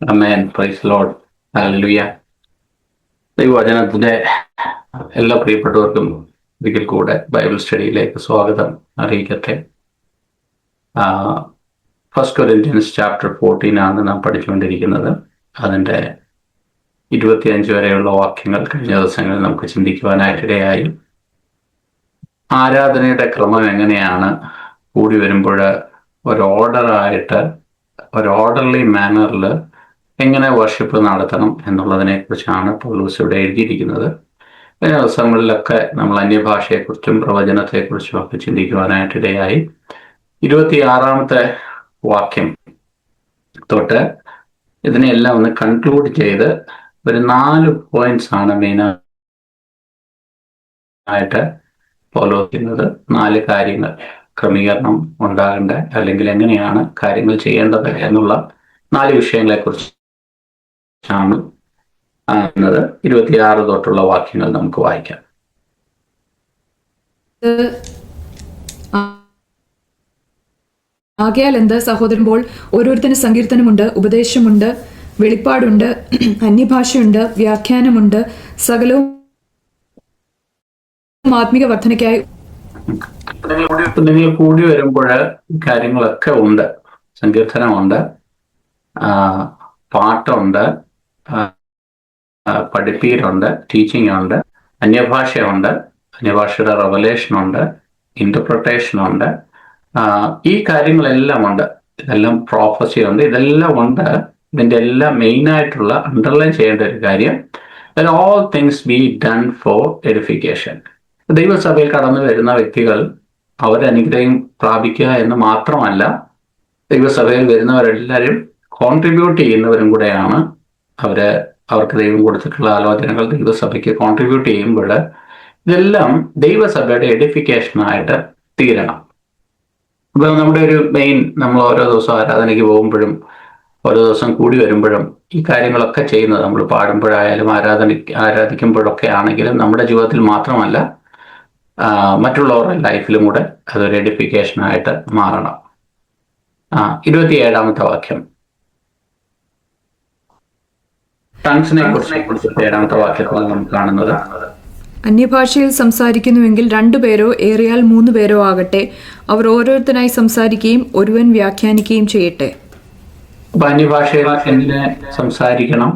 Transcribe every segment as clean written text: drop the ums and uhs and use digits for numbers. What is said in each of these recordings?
അമേൻ. Praise Lord. Hallelujah. ദൈവവചനത്തിന്റെ എല്ലാ പ്രിയപ്പെട്ടവർക്കും ഒരിക്കൽ കൂടെ ബൈബിൾ സ്റ്റഡിയിലേക്ക് സ്വാഗതം അറിയിക്കട്ടെ. ഫസ്റ്റ് കൊരിന്ത്യൻസ് ചാപ്റ്റർ 14 ആണ് നാം പഠിച്ചുകൊണ്ടിരിക്കുന്നത്. അതിൻ്റെ 25 വരെയുള്ള വാക്യങ്ങൾ കഴിഞ്ഞ ദിവസങ്ങളിൽ നമുക്ക് ചിന്തിക്കുവാനായിട്ടിടയായി. ആരാധനയുടെ ക്രമം എങ്ങനെയാണ് കൂടി വരുമ്പോൾ ഒരു ഓർഡർലി മാനറിൽ എങ്ങനെ വർഷിപ്പ് നടത്തണം എന്നുള്ളതിനെ കുറിച്ചാണ് പൗലോസ് ഇവിടെ എഴുതിയിരിക്കുന്നത്. കഴിഞ്ഞ ദിവസങ്ങളിലൊക്കെ നമ്മൾ അന്യഭാഷയെക്കുറിച്ചും പ്രവചനത്തെക്കുറിച്ചും ഒക്കെ ചിന്തിക്കുവാനായിട്ടിടയായി. 26-ാമത്തെ വാക്യം തൊട്ട് ഇതിനെല്ലാം ഒന്ന് കൺക്ലൂഡ് ചെയ്ത് ഒരു 4 പോയിന്റ്സ് ആണ് മെയിനായിട്ട് പൗലോസ് 4 കാര്യങ്ങൾ ക്രമീകരണം ഉണ്ടാകേണ്ട, അല്ലെങ്കിൽ എങ്ങനെയാണ് കാര്യങ്ങൾ ചെയ്യേണ്ടത് എന്നുള്ള 4 വിഷയങ്ങളെക്കുറിച്ച് ആണ് 26 തൊട്ടുള്ള വാക്യങ്ങൾ നമുക്ക് വായിക്കാം. ആകയാൽ എന്ത് സഹോദരമ്പോൾ ഓരോരുത്തരും സങ്കീർത്തനമുണ്ട്, ഉപദേശമുണ്ട്, വെളിപ്പാടുണ്ട്, അന്യഭാഷയുണ്ട്, വ്യാഖ്യാനമുണ്ട്, സകലവും ആത്മിക വർധനയ്ക്കായി. നിങ്ങൾ കൂടി വരുമ്പോൾ കാര്യങ്ങളൊക്കെ ഉണ്ട്. സങ്കീർത്തനമുണ്ട്, പാട്ടുണ്ട്, പഠിപ്പീരുണ്ട്, ടീച്ചിങ് ഉണ്ട്, അന്യഭാഷയുണ്ട്, അന്യഭാഷയുടെ റെവലേഷനുണ്ട്, ഇന്റർപ്രിട്ടേഷനുണ്ട്. ഈ കാര്യങ്ങളെല്ലാം ഉണ്ട്. ഇതെല്ലാം പ്രോഫസി ഉണ്ട്, ഇതെല്ലാം ഉണ്ട്. ഇതിൻ്റെ എല്ലാം മെയിനായിട്ടുള്ള അണ്ടർലൈൻ ചെയ്യേണ്ട ഒരു കാര്യം, all things be done for edification. ദൈവസഭയിൽ കടന്നു വരുന്ന വ്യക്തികൾ അവരനുഗ്രഹം പ്രാപിക്കുക എന്ന് മാത്രമല്ല, ദൈവസഭയിൽ വരുന്നവരെല്ലാവരും കോൺട്രിബ്യൂട്ട് ചെയ്യുന്നവരും കൂടെയാണ്. അവർക്ക് ദൈവം കൊടുത്തിട്ടുള്ള ആലോചനകൾ ദൈവസഭയ്ക്ക് കോൺട്രിബ്യൂട്ട് ചെയ്യുമ്പോൾ ഇതെല്ലാം ദൈവസഭയുടെ എഡിഫിക്കേഷനായിട്ട് തീരണം. അപ്പോൾ നമ്മുടെ ഒരു മെയിൻ, നമ്മൾ ഓരോ ദിവസം ആരാധനയ്ക്ക് പോകുമ്പോഴും ഓരോ ദിവസം കൂടി വരുമ്പോഴും ഈ കാര്യങ്ങളൊക്കെ ചെയ്യുന്നത്, നമ്മൾ പാടുമ്പോഴായാലും ആരാധിക്കുമ്പോഴൊക്കെ ആണെങ്കിലും നമ്മുടെ ജീവിതത്തിൽ മാത്രമല്ല മറ്റുള്ളവരുടെ ലൈഫിലും കൂടെ അതൊരു എഡിഫിക്കേഷനായിട്ട് മാറണം. 27-ാമത്തെ വാക്യം, ടങ്സിനെ കുറിച്ച് 27-ാമത്തെ വാക്യത്തിൽ നമ്മൾ കാണുന്നത്, അന്യഭാഷയിൽ സംസാരിക്കുന്നുവെങ്കിൽ 2 പേരോ ഏറിയാൽ 3 പേരോ ആകട്ടെ, അവർ ഓരോരുത്തരായി സംസാരിക്കുകയും ഒരുവൻ വ്യാഖ്യാനിക്കുകയും ചെയ്യട്ടെ. അപ്പൊ അന്യഭാഷയിൽ എന്തിനെ സംസാരിക്കണം?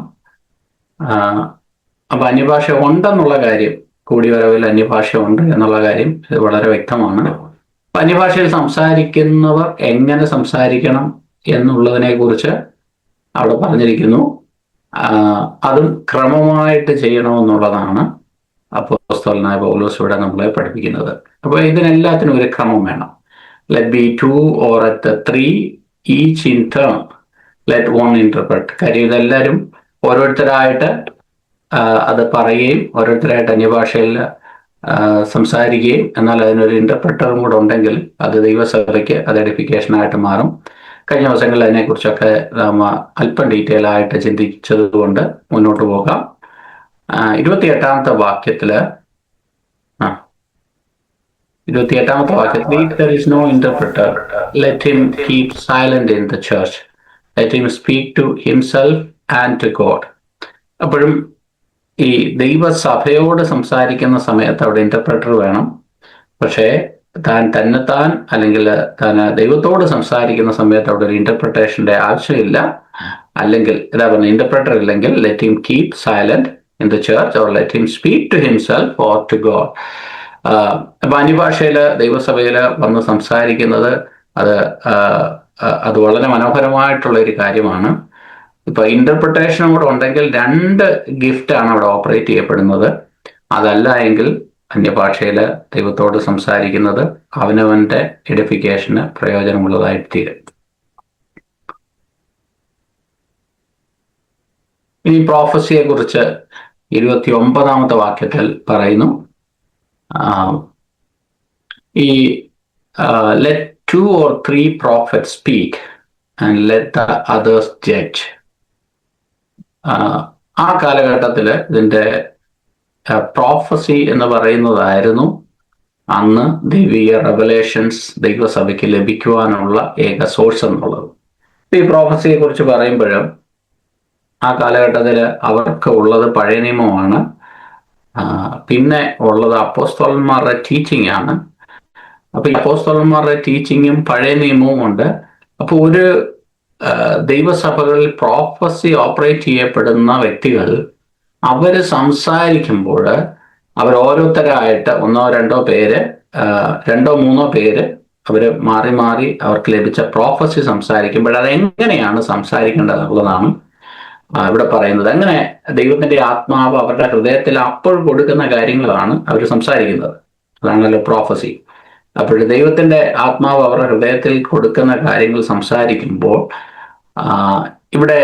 അപ്പൊ അന്യഭാഷ ഉണ്ടെന്നുള്ള കാര്യം, കൂടിവരവിൽ അന്യഭാഷ ഉണ്ട് എന്നുള്ള കാര്യം ഇത് വളരെ വ്യക്തമാണ്. അന്യഭാഷയിൽ സംസാരിക്കുന്നവർ എങ്ങനെ സംസാരിക്കണം എന്നുള്ളതിനെ കുറിച്ച് അവിടെ പറഞ്ഞിരിക്കുന്നു. അതും ക്രമമായിട്ട് ചെയ്യണമെന്നുള്ളതാണ് അപ്പോസ്തലനായ പൗലോസ് ഇവിടെ നമ്മളെ പഠിപ്പിക്കുന്നത്. അപ്പോൾ ഇതിനെല്ലാത്തിനും ഒരു ക്രമം വേണം. Let be 2 or at 3 each in turn, let 1 interpret. കാര്യം ഇതെല്ലാവരും ഓരോരുത്തരായിട്ട് അത് പറയുകയും ഓരോരുത്തരായിട്ട് അന്യഭാഷയിൽ സംസാരിക്കുകയും, എന്നാൽ അതിനൊരു ഇന്റർപ്രറ്ററും കൂടെ ഉണ്ടെങ്കിൽ അത് ദൈവസഭയ്ക്ക് അത് എഡിഫിക്കേഷനായിട്ട് മാറും. കഴിഞ്ഞ ദിവസങ്ങളിൽ അതിനെക്കുറിച്ചൊക്കെ നാം അല്പം ഡീറ്റെയിൽ ആയിട്ട് ചിന്തിച്ചതുകൊണ്ട് മുന്നോട്ട് പോകാം. 28-ാമത്തെ വാക്യത്തില് if there is no interpreter, let him keep silent in the church. Let him speak to himself and to God. അപ്പോഴും ഈ ദൈവസഭയോട് സംസാരിക്കുന്ന സമയത്ത് അവിടെ ഇന്റർപ്രറ്റർ വേണം. പക്ഷേ തന്നെത്താൻ അല്ലെങ്കിൽ താൻ ദൈവത്തോട് സംസാരിക്കുന്ന സമയത്ത് അവിടെ ഒരു ഇന്റർപ്രിട്ടേഷന്റെ ആവശ്യമില്ല. അല്ലെങ്കിൽ ഇതാ പറഞ്ഞ ഇന്റർപ്രറ്റർ ഇല്ലെങ്കിൽ let him keep silent in the church or let him speak to himself or to God. അപ്പൊ അന്യഭാഷയില് ദൈവസഭയില് വന്ന് സംസാരിക്കുന്നത് അത് വളരെ മനോഹരമായിട്ടുള്ള ഒരു കാര്യമാണ്. ഇപ്പൊ ഇന്റർപ്രിട്ടേഷനും കൂടെ ഉണ്ടെങ്കിൽ 2 ഗിഫ്റ്റാണ് അവിടെ ഓപ്പറേറ്റ് ചെയ്യപ്പെടുന്നത്. അതല്ല എങ്കിൽ അന്യഭാഷയില് ദൈവത്തോട് സംസാരിക്കുന്നത് അവനവന്റെ എഡിഫിക്കേഷന് പ്രയോജനമുള്ളതായിട്ട് തീരും. ഇനി പ്രോഫസിയെ കുറിച്ച് 29-ാമത്തെ വാക്യത്തിൽ പറയുന്നു, let 2 or 3 prophets speak and let the others judge. ആ കാലഘട്ടത്തിൽ ഇതിൻ്റെ പ്രോഫസി എന്ന് പറയുന്നതായിരുന്നു അന്ന് ദൈവിക റെവലേഷൻസ് ദൈവസഭയ്ക്ക് ലഭിക്കുവാനുള്ള ഏക സോഴ്സ് എന്നുള്ളത്. ഈ പ്രോഫസിയെ കുറിച്ച് പറയുമ്പോഴും ആ കാലഘട്ടത്തിൽ അവർക്ക് ഉള്ളത് പഴയ നിയമമാണ്. പിന്നെ ഉള്ളത് അപ്പോസ്തലന്മാരുടെ ടീച്ചിങ് ആണ്. അപ്പൊ ഈ അപ്പോസ്തലന്മാരുടെ ടീച്ചിങ്ങും പഴയ നിയമവും ഉണ്ട്. അപ്പൊ ഒരു ദൈവസഭകളിൽ പ്രോഫസി ഓപ്പറേറ്റ് ചെയ്യപ്പെടുന്ന വ്യക്തികൾ അവര് സംസാരിക്കുമ്പോൾ അവർ ഓരോരുത്തരായിട്ട് ഒന്നോ രണ്ടോ പേര്, രണ്ടോ മൂന്നോ പേര് അവര് മാറി മാറി അവർക്ക് ലഭിച്ച പ്രോഫസി സംസാരിക്കുമ്പോൾ അതെങ്ങനെയാണ് സംസാരിക്കേണ്ടത് എന്നുള്ളതാണ് ഇവിടെ പറയുന്നത്. അങ്ങനെ ദൈവത്തിന്റെ ആത്മാവ് അവരുടെ ഹൃദയത്തിൽ അപ്പോൾ കൊടുക്കുന്ന കാര്യങ്ങളാണ് അവർ സംസാരിക്കുന്നത്. അതാണല്ലോ പ്രോഫസി. അപ്പോൾ ദൈവത്തിന്റെ ആത്മാവ് അവരുടെ ഹൃദയത്തിൽ കൊടുക്കുന്ന കാര്യങ്ങൾ സംസാരിക്കുമ്പോൾ ഇവിടെ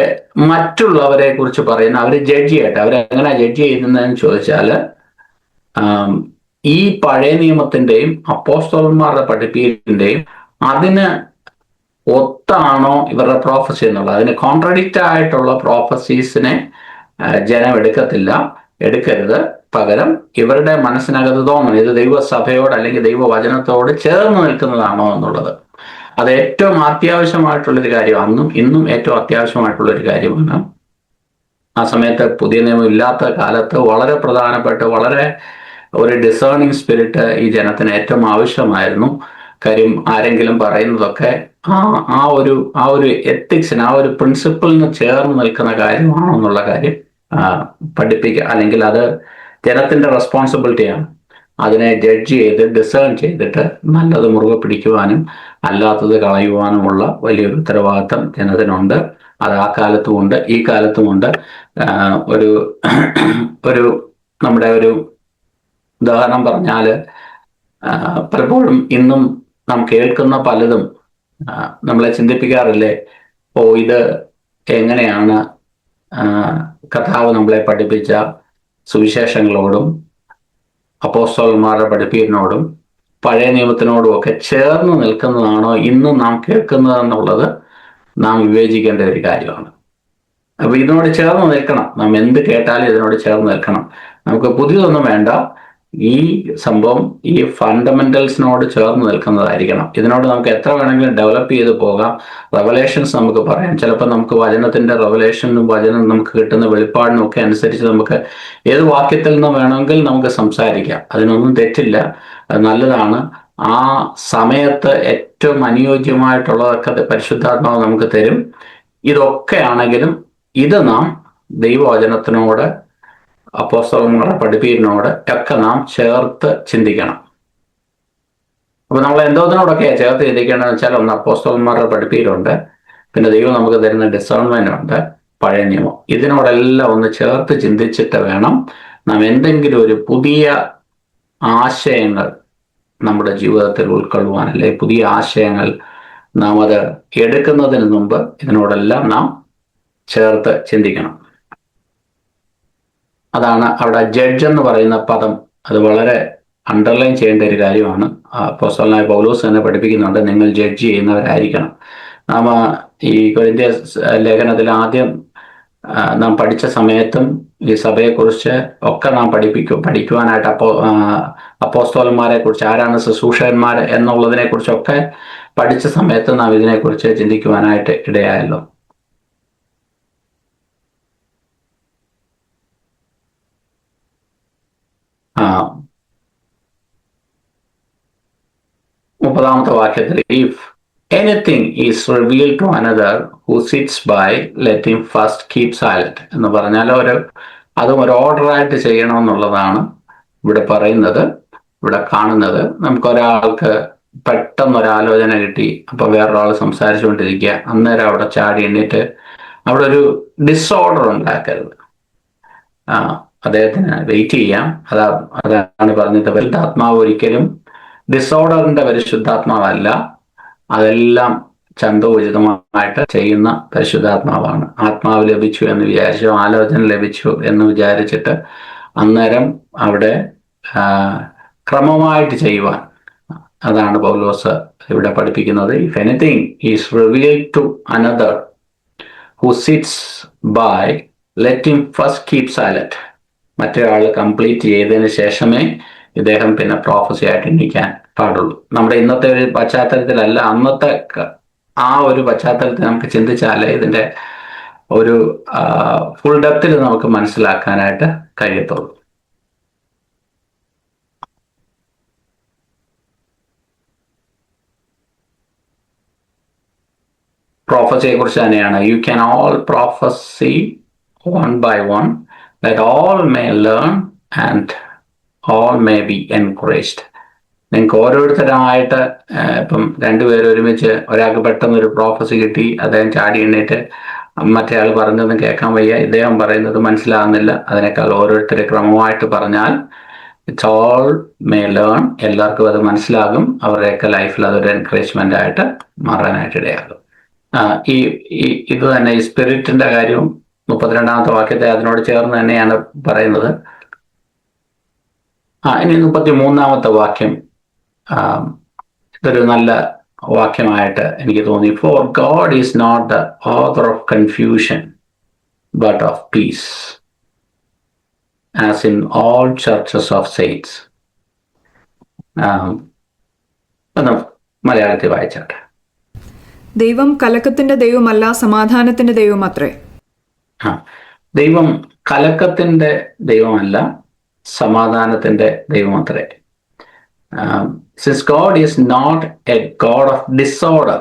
മറ്റുള്ളവരെ കുറിച്ച് പറയുന്ന അവര് ജഡ്ജ് ചെയ്യട്ടെ. അവരെങ്ങനെ ജഡ്ജ് ചെയ്യുന്നതെന്ന് ചോദിച്ചാൽ ഈ പഴയ നിയമത്തിന്റെയും അപ്പോസ്തലന്മാരുടെ പഠിപ്പിക്കലിന്റെയും അതിന് ഒത്താണോ ഇവരുടെ പ്രോഫസി എന്നുള്ളത്. അതിന് കോൺട്രഡിക്റ്റ് ആയിട്ടുള്ള പ്രോഫസീസിനെ ജനം എടുക്കരുത്. പകരം ഇവരുടെ മനസ്സിനകത്ത് തോന്നണം ഇത് ദൈവസഭയോട് അല്ലെങ്കിൽ ദൈവവചനത്തോട് ചേർന്ന് നിൽക്കുന്നതാണോ എന്നുള്ളത്. അത് ഏറ്റവും അത്യാവശ്യമായിട്ടുള്ളൊരു കാര്യം, അന്നും ഇന്നും ഏറ്റവും അത്യാവശ്യമായിട്ടുള്ളൊരു കാര്യമാണ്. ആ സമയത്ത് പുതിയ നിയമം ഇല്ലാത്ത കാലത്ത് വളരെ പ്രധാനപ്പെട്ട വളരെ ഒരു ഡിസേണിങ് സ്പിരിറ്റ് ഈ ജനത്തിന് ഏറ്റവും ആവശ്യമായിരുന്നു. കാര്യം ആരെങ്കിലും പറയുന്നതൊക്കെ ആ ഒരു എത്തിക്സിന്, ആ ഒരു പ്രിൻസിപ്പിളിന് ചേർന്ന് നിൽക്കുന്ന കാര്യമാണോ എന്നുള്ള കാര്യം പഠിപ്പിക്കുക. അല്ലെങ്കിൽ അത് ജനത്തിന്റെ റെസ്പോൺസിബിലിറ്റിയാണ്. അതിനെ ജഡ്ജ് ചെയ്ത് ഡിസേൺ ചെയ്തിട്ട് നല്ലത് മുറുകെ പിടിക്കുവാനും അല്ലാത്തത് കളയുവാനുമുള്ള വലിയൊരു ഉത്തരവാദിത്തം ജനത്തിനുണ്ട്. അത് ആ കാലത്തുമുണ്ട്, ഈ കാലത്തുമുണ്ട്. ഒരു നമ്മുടെ ഒരു ഉദാഹരണം പറഞ്ഞാൽ, പലപ്പോഴും ഇന്നും നാം കേൾക്കുന്ന പലതും നമ്മളെ ചിന്തിപ്പിക്കാറില്ലേ? ഇത് എങ്ങനെയാണ് കർത്താവ് നമ്മളെ പഠിപ്പിച്ച സുവിശേഷങ്ങളോടും അപ്പോസ്തലന്മാരുടെ പഠിപ്പിക്കുന്നതിനോടും പഴയ നിയമത്തിനോടും ഒക്കെ ചേർന്ന് നിൽക്കുന്നതാണോ ഇന്നും നാം കേൾക്കുന്നത് എന്നുള്ളത് നാം വിവേചിക്കേണ്ട ഒരു കാര്യമാണ്. അപ്പൊ ഇതിനോട് ചേർന്ന് നിൽക്കണം. നാം എന്ത് കേട്ടാലും ഇതിനോട് ചേർന്ന് നിൽക്കണം. നമുക്ക് പുതിയതൊന്നും വേണ്ട. ഈ സംഭവം ഈ ഫണ്ടമെന്റൽസിനോട് ചേർന്ന് നിൽക്കുന്നതായിരിക്കണം. ഇതിനോട് നമുക്ക് എത്ര വേണമെങ്കിലും ഡെവലപ്പ് ചെയ്ത് പോകാം. റെവലേഷൻസ് നമുക്ക് പറയാം. ചിലപ്പോൾ നമുക്ക് വചനത്തിന്റെ റെവലേഷനും വചനം നമുക്ക് കിട്ടുന്ന വെളിപ്പാടിനും ഒക്കെ അനുസരിച്ച് നമുക്ക് ഏത് വാക്യത്തിൽ നിന്ന് വേണമെങ്കിൽ നമുക്ക് സംസാരിക്കാം. അതിനൊന്നും തെറ്റില്ല, അത് നല്ലതാണ്. ആ സമയത്ത് ഏറ്റവും അനുയോജ്യമായിട്ടുള്ളതൊക്കെ പരിശുദ്ധാത്മാവ് നമുക്ക് തരും. ഇതൊക്കെ ആണെങ്കിലും ഇത് നാം ദൈവവചനത്തിനോട് അപ്പോസ്തലന്മാരുടെ പഠിപ്പിക്കുന്നതിനോട് ഒക്കെ നാം ചേർത്ത് ചിന്തിക്കണം. അപ്പൊ നമ്മൾ എന്തോതിനോടൊക്കെയാണ് ചേർത്ത് ചിന്തിക്കേണ്ടതെന്ന് വെച്ചാൽ, ഒന്ന് അപ്പോസ്തലന്മാരുടെ പഠിപ്പിക്കലുണ്ട്, പിന്നെ ദൈവം നമുക്ക് തരുന്ന ഡിസേൺമെന്റ് ഉണ്ട്, പഴയ നിയമം. ഇതിനോടെല്ലാം ഒന്ന് ചേർത്ത് ചിന്തിച്ചിട്ട് വേണം നാം എന്തെങ്കിലും ഒരു പുതിയ ആശയങ്ങൾ നമ്മുടെ ജീവിതത്തിൽ ഉൾക്കൊള്ളുവാൻ, അല്ലെ പുതിയ ആശയങ്ങൾ നാം അത് എടുക്കുന്നതിന് മുമ്പ് ഇതിനോടെല്ലാം നാം ചേർത്ത് ചിന്തിക്കണം. അതാണ് അവിടെ ജഡ്ജ് എന്ന് പറയുന്ന പദം, അത് വളരെ അണ്ടർലൈൻ ചെയ്യേണ്ട ഒരു കാര്യമാണ്. അപ്പോസ്തലനായ പൗലോസ് തന്നെ പഠിപ്പിക്കുന്നുണ്ട്, നിങ്ങൾ ജഡ്ജ് ചെയ്യുന്നവരായിരിക്കണം. നാം ഈ കൊരിന്ത്യ ലേഖനത്തിൽ ആദ്യം നാം പഠിച്ച സമയത്തും ഈ സഭയെക്കുറിച്ച് ഒക്കെ നാം പഠിക്കുവാനായിട്ട് അപ്പോസ്തലന്മാരെ കുറിച്ച്, ആരാണ് ശുശ്രൂഷകന്മാർ എന്നുള്ളതിനെ കുറിച്ചൊക്കെ പഠിച്ച സമയത്ത് നാം ഇതിനെക്കുറിച്ച് ചിന്തിക്കുവാനായിട്ട് ഇടയായല്ലോ. മുപ്പതാമത്തെ വാക്യത്തിൽ, if anything is revealed to another who sits by let him first keep silent എന്ന് പറഞ്ഞാൽ അതും ഒരു ഓർഡറായിട്ട് ചെയ്യണമെന്നുള്ളതാണ് ഇവിടെ പറയുന്നത്, ഇവിടെ കാണുന്നത്. നമുക്കൊരാൾക്ക് പെട്ടെന്നൊരാലോചന കിട്ടി, അപ്പൊ വേറൊരാൾ സംസാരിച്ചുകൊണ്ടിരിക്കുക, അന്നേരം അവിടെ ചാടി എണ്ണീറ്റ് അവിടെ ഒരു ഡിസോർഡർ ഉണ്ടാക്കരുത്. അദ്ദേഹത്തിന് വെയിറ്റ് ചെയ്യാം. അതാണ് പറഞ്ഞത്, പരിശുദ്ധാത്മാവ് ഒരിക്കലും ഡിസോർഡറിന്റെ പരിശുദ്ധാത്മാവല്ല, അതെല്ലാം ചന്തോചിതമായിട്ട് ചെയ്യുന്ന പരിശുദ്ധാത്മാവാണ്. ആത്മാവ് ലഭിച്ചു എന്ന് വിചാരിച്ചു, ആലോചന ലഭിച്ചു എന്ന് വിചാരിച്ചിട്ട് അന്നേരം അവിടെ ക്രമമായിട്ട് ചെയ്യുവാൻ, അതാണ് പൗലോസ് ഇവിടെ പഠിപ്പിക്കുന്നത്. If anything is revealed to another who sits by let him first keep silent. മറ്റൊരാൾ കംപ്ലീറ്റ് ചെയ്തതിന് ശേഷമേ ഇദ്ദേഹം പിന്നെ പ്രോഫസി ആയിട്ട് എണ്ണിക്കാൻ പാടുള്ളൂ. നമ്മുടെ ഇന്നത്തെ ഒരു പശ്ചാത്തലത്തിലല്ല, അന്നത്തെ ആ ഒരു പശ്ചാത്തലത്തിൽ നമുക്ക് ചിന്തിച്ചാലേ ഇതിന്റെ ഒരു ഫുൾ ഡെപ്തിൽ നമുക്ക് മനസ്സിലാക്കാനായിട്ട് കഴിയത്തുള്ളൂ. പ്രോഫസിയെ കുറിച്ച് തന്നെയാണ്. You can all prophesy one by one that all may learn and all may be encouraged. നിങ്ങൾക്ക് ഓരോരുത്തരായിട്ട് ഇപ്പം രണ്ടുപേരും ഒരുമിച്ച്, ഒരാൾക്ക് പെട്ടെന്ന് ഒരു പ്രോഫസി കിട്ടി, അദ്ദേഹം ചാടി എണ്ണീറ്റ് മറ്റേ ആൾ പറഞ്ഞതൊന്നും കേൾക്കാൻ വയ്യ, ഇദ്ദേഹം പറയുന്നത് മനസ്സിലാകുന്നില്ല, അതിനേക്കാൾ ഓരോരുത്തരെ ക്രമമായിട്ട് പറഞ്ഞാൽ ഇറ്റ്സ് ഓൾ മേ ലേൺ, എല്ലാവർക്കും അത് മനസ്സിലാകും, അവരുടെയൊക്കെ ലൈഫിൽ അതൊരു എൻകറേജ്മെന്റ് ആയിട്ട് മാറാനായിട്ട് ഇടയാകും. ഇത് തന്നെ ഈ സ്പിരിറ്റിന്റെ കാര്യവും 32ാമത്തെ വാക്യത്തെ അതിനോട് ചേർന്ന് തന്നെയാണ് പറയുന്നത്. ഇനി 33ാമത്തെ വാക്യം ഇതൊരു നല്ല വാക്യമായിട്ട് എനിക്ക് തോന്നി. For God is not the author of confusion but of peace as in all churches of saints. ഒന്ന് മലയാളത്തിൽ വായിച്ചാട്ടെ. ദൈവം കലക്കത്തിന്റെ ദൈവമല്ല, സമാധാനത്തിന്റെ ദൈവമത്രേ. ദൈവം കലക്കത്തിന്റെ ദൈവമല്ല, സമാധാനത്തിന്റെ ദൈവമത്രേ. Since God is not a God of disorder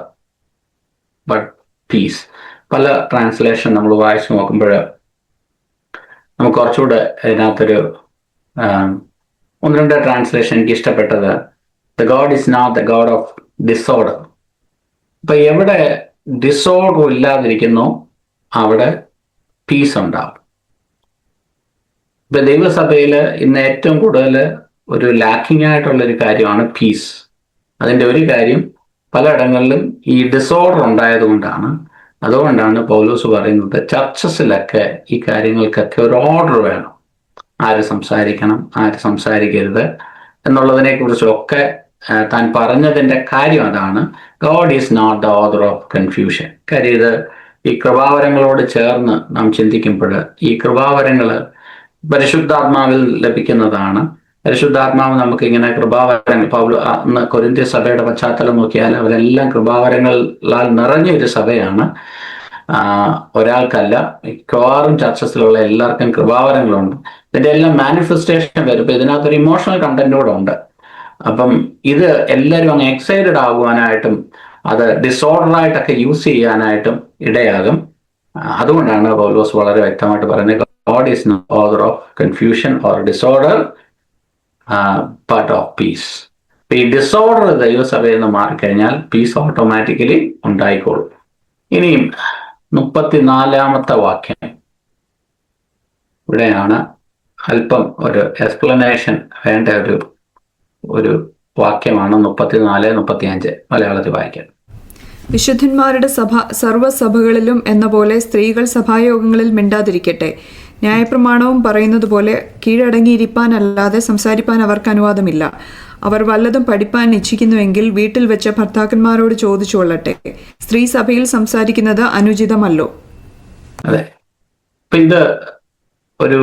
but peace. പല ട്രാൻസ്ലേഷൻ നമ്മൾ വായിച്ചു നോക്കുമ്പോൾ നമുക്ക് കുറച്ചുകൂടെ അതിനകത്തൊരു 1-2 ട്രാൻസ്ലേഷൻ എനിക്ക് ഇഷ്ടപ്പെട്ടത്, the God is not the God of disorder. അപ്പൊ എവിടെ ഡിസോർഡർ ഇല്ലാതിരിക്കുന്നു അവിടെ പീസ് ഉണ്ടാവും. ഇപ്പൊ ദൈവസഭയിൽ ഇന്ന് ഏറ്റവും കൂടുതൽ ഒരു ലാക്കിംഗ് ആയിട്ടുള്ളൊരു കാര്യമാണ് പീസ്. അതിൻ്റെ ഒരു കാര്യം പലയിടങ്ങളിലും ഈ ഡിസോർഡർ ഉണ്ടായതുകൊണ്ടാണ്. അതുകൊണ്ടാണ് പൗലോസ് പറയുന്നത് ചർച്ചസിലൊക്കെ ഈ കാര്യങ്ങൾക്കൊക്കെ ഒരു ഓർഡർ വേണം. ആര് സംസാരിക്കണം, ആര് സംസാരിക്കരുത് എന്നുള്ളതിനെ കുറിച്ചൊക്കെ താൻ പറഞ്ഞതിൻ്റെ കാര്യം അതാണ്. God is not the author of confusion. കാര്യം ഇത് ഈ കൃപാവരങ്ങളോട് ചേർന്ന് നാം ചിന്തിക്കുമ്പോൾ ഈ കൃപാവരങ്ങൾ പരിശുദ്ധാത്മാവിൽ ലഭിക്കുന്നതാണ്. പരിശുദ്ധാത്മാവ് നമുക്കിങ്ങനെ കൃപാവരങ്ങൾ, അന്ന് കൊരിന്ത്യ സഭയുടെ പശ്ചാത്തലം നോക്കിയാൽ അവരെല്ലാം കൃപാവരങ്ങളാൽ നിറഞ്ഞൊരു സഭയാണ്. ഒരാൾക്കല്ല, മിക്കവാറും ചർച്ചസിലുള്ള എല്ലാവർക്കും കൃപാവരങ്ങളുണ്ട്. ഇതിൻ്റെ എല്ലാം മാനിഫെസ്റ്റേഷൻ വരും. ഇപ്പം ഇതിനകത്തൊരു ഇമോഷണൽ കണ്ടന്റ് കൂടെ ഉണ്ട്. അപ്പം ഇത് എല്ലാവരും അങ്ങ് എക്സൈറ്റഡ് ആകുവാനായിട്ടും അത് ഡിസോർഡറായിട്ടൊക്കെ യൂസ് ചെയ്യാനായിട്ടും ഇടയാകും. അതുകൊണ്ടാണ് പൗലോസ് വളരെ വ്യക്തമായിട്ട് പറയുന്നത് God is not author of confusion or disorder but of peace. ഈ ഡിസോർഡർ ദൈവസഭയിൽ നിന്ന് മാറിക്കഴിഞ്ഞാൽ പീസ് ഓട്ടോമാറ്റിക്കലി ഉണ്ടായിക്കോളും. ഇനിയും 34ാമത്തെ വാക്യം, ഇവിടെയാണ് അല്പം ഒരു എക്സ്പ്ലനേഷൻ വേണ്ട ഒരു വാക്യമാണ്. 34-35 മലയാളത്തിൽ വായിക്കാം. വിശുദ്ധന്മാരുടെ സഭ സർവ്വസഭകളിലും എന്ന പോലെ സ്ത്രീകൾ സഭായോഗങ്ങളിൽ മിണ്ടാതിരിക്കട്ടെ. ന്യായപ്രമാണവും പറയുന്നത് പോലെ കീഴടങ്ങിയിരിപ്പാനല്ലാതെ സംസാരിപ്പാൻ അവർക്ക് അനുവാദമില്ല. അവർ വല്ലതും പഠിപ്പാൻ ഇച്ഛിക്കുന്നുവെങ്കിൽ വീട്ടിൽ വെച്ച് ഭർത്താക്കന്മാരോട് ചോദിച്ചു കൊള്ളട്ടെ. സ്ത്രീ സഭയിൽ സംസാരിക്കുന്നത് അനുചിതമല്ലോ. അതെ, ഇത് ഒരു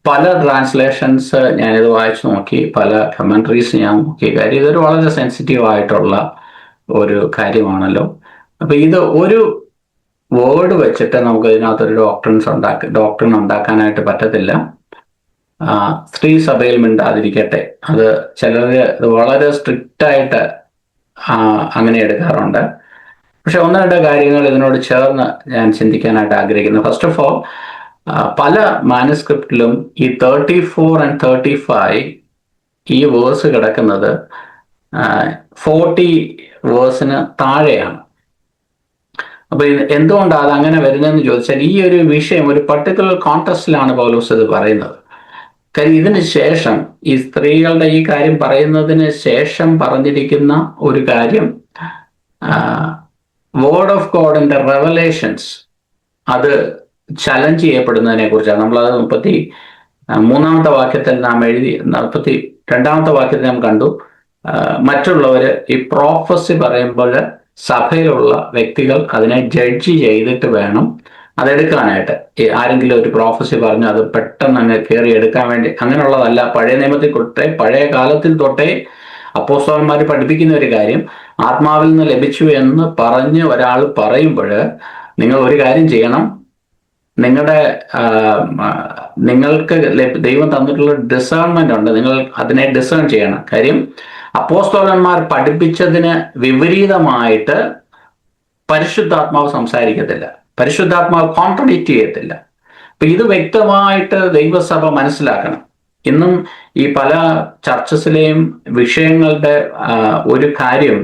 പല ട്രാൻസ്ലേഷൻസ് ഞാനിത് വായിച്ചു നോക്കി, പല കമൻട്രീസ് ഞാൻ നോക്കി. കാര്യം ഇതൊരു വളരെ സെൻസിറ്റീവ് ആയിട്ടുള്ള ഒരു കാര്യമാണല്ലോ. അപ്പൊ ഇത് ഒരു വേർഡ് വെച്ചിട്ട് നമുക്ക് ഇതിനകത്തൊരു ഡോക്ട്രിൻ ഉണ്ടാക്കാനായിട്ട് പറ്റത്തില്ല. സ്ത്രീ സഭയിൽ മിണ്ടാതിരിക്കട്ടെ, അത് ചിലർ വളരെ സ്ട്രിക്റ്റ് ആയിട്ട് അങ്ങനെ എടുക്കാറുണ്ട്. പക്ഷെ 1-2 കാര്യങ്ങൾ ഇതിനോട് ചേർന്ന് ഞാൻ ചിന്തിക്കാനായിട്ട് ആഗ്രഹിക്കുന്നു. ഫസ്റ്റ് ഓഫ് ഓൾ, പല മാനുസ്ക്രിപ്റ്റിലും ഈ 34 and 35 ഈ വേഴ്സ് കിടക്കുന്നത് 40 വേഴ്സിന് താഴെയാണ്. അപ്പൊ എന്തുകൊണ്ടാണ് അത് അങ്ങനെ വരുന്നതെന്ന് ചോദിച്ചാൽ, ഈ ഒരു വിഷയം ഒരു പർട്ടിക്കുലർ കോണ്ടെക്സ്റ്റിലാണ് പൗലോസ് ഇത് പറയുന്നത്. കാര്യം ഇതിന് ശേഷം ഈ സ്ത്രീകളുടെ ഈ കാര്യം പറയുന്നതിന് ശേഷം പറഞ്ഞിരിക്കുന്ന ഒരു കാര്യം, വേർഡ് ഓഫ് ഗോഡിന്റെ റെവലേഷൻസ് അത് ചലഞ്ച് ചെയ്യപ്പെടുന്നതിനെ കുറിച്ചാണ്. നമ്മളത് 33ാമത്തെ വാക്യത്തിൽ നാം 42ാമത്തെ വാക്യത്തിൽ നാം കണ്ടു. മറ്റുള്ളവർ ഈ പ്രോഫസി പറയുമ്പോൾ സഭയിലുള്ള വ്യക്തികൾ അതിനെ ജഡ്ജ് ചെയ്തിട്ട് വേണം അതെടുക്കാനായിട്ട്. ആരെങ്കിലും ഒരു പ്രോഫസി പറഞ്ഞു അത് പെട്ടെന്ന് അങ്ങ് കയറി എടുക്കാൻ വേണ്ടി അങ്ങനെയുള്ളതല്ല. പഴയ നിയമത്തിൽ തൊട്ടേ, പഴയ കാലത്തിൽ തൊട്ടേ അപ്പോസ്തലന്മാർ പഠിപ്പിക്കുന്ന ഒരു കാര്യം, ആത്മാവിൽ നിന്ന് ലഭിച്ചു എന്ന് പറഞ്ഞ് ഒരാൾ പറയുമ്പോൾ നിങ്ങൾ ഒരു കാര്യം ചെയ്യണം, നിങ്ങളുടെ നിങ്ങൾക്ക് ദൈവം തന്നിട്ടുള്ള ഡിസേൺമെന്റ് ഉണ്ട്, നിങ്ങൾ അതിനെ ഡിസേൺ ചെയ്യണം. കാര്യം അപ്പോസ്തലന്മാർ പഠിപ്പിച്ചതിന് വിപരീതമായിട്ട് പരിശുദ്ധാത്മാവ് സംസാരിക്കത്തില്ല, പരിശുദ്ധാത്മാവ് കോൺട്രഡിക്റ്റ് ചെയ്യത്തില്ല. അപ്പൊ ഇത് വ്യക്തമായിട്ട് ദൈവസഭ മനസ്സിലാക്കണം. ഇന്നും ഈ പല ചർച്ചസിലെയും വിഷയങ്ങളുടെ ഒരു കാര്യം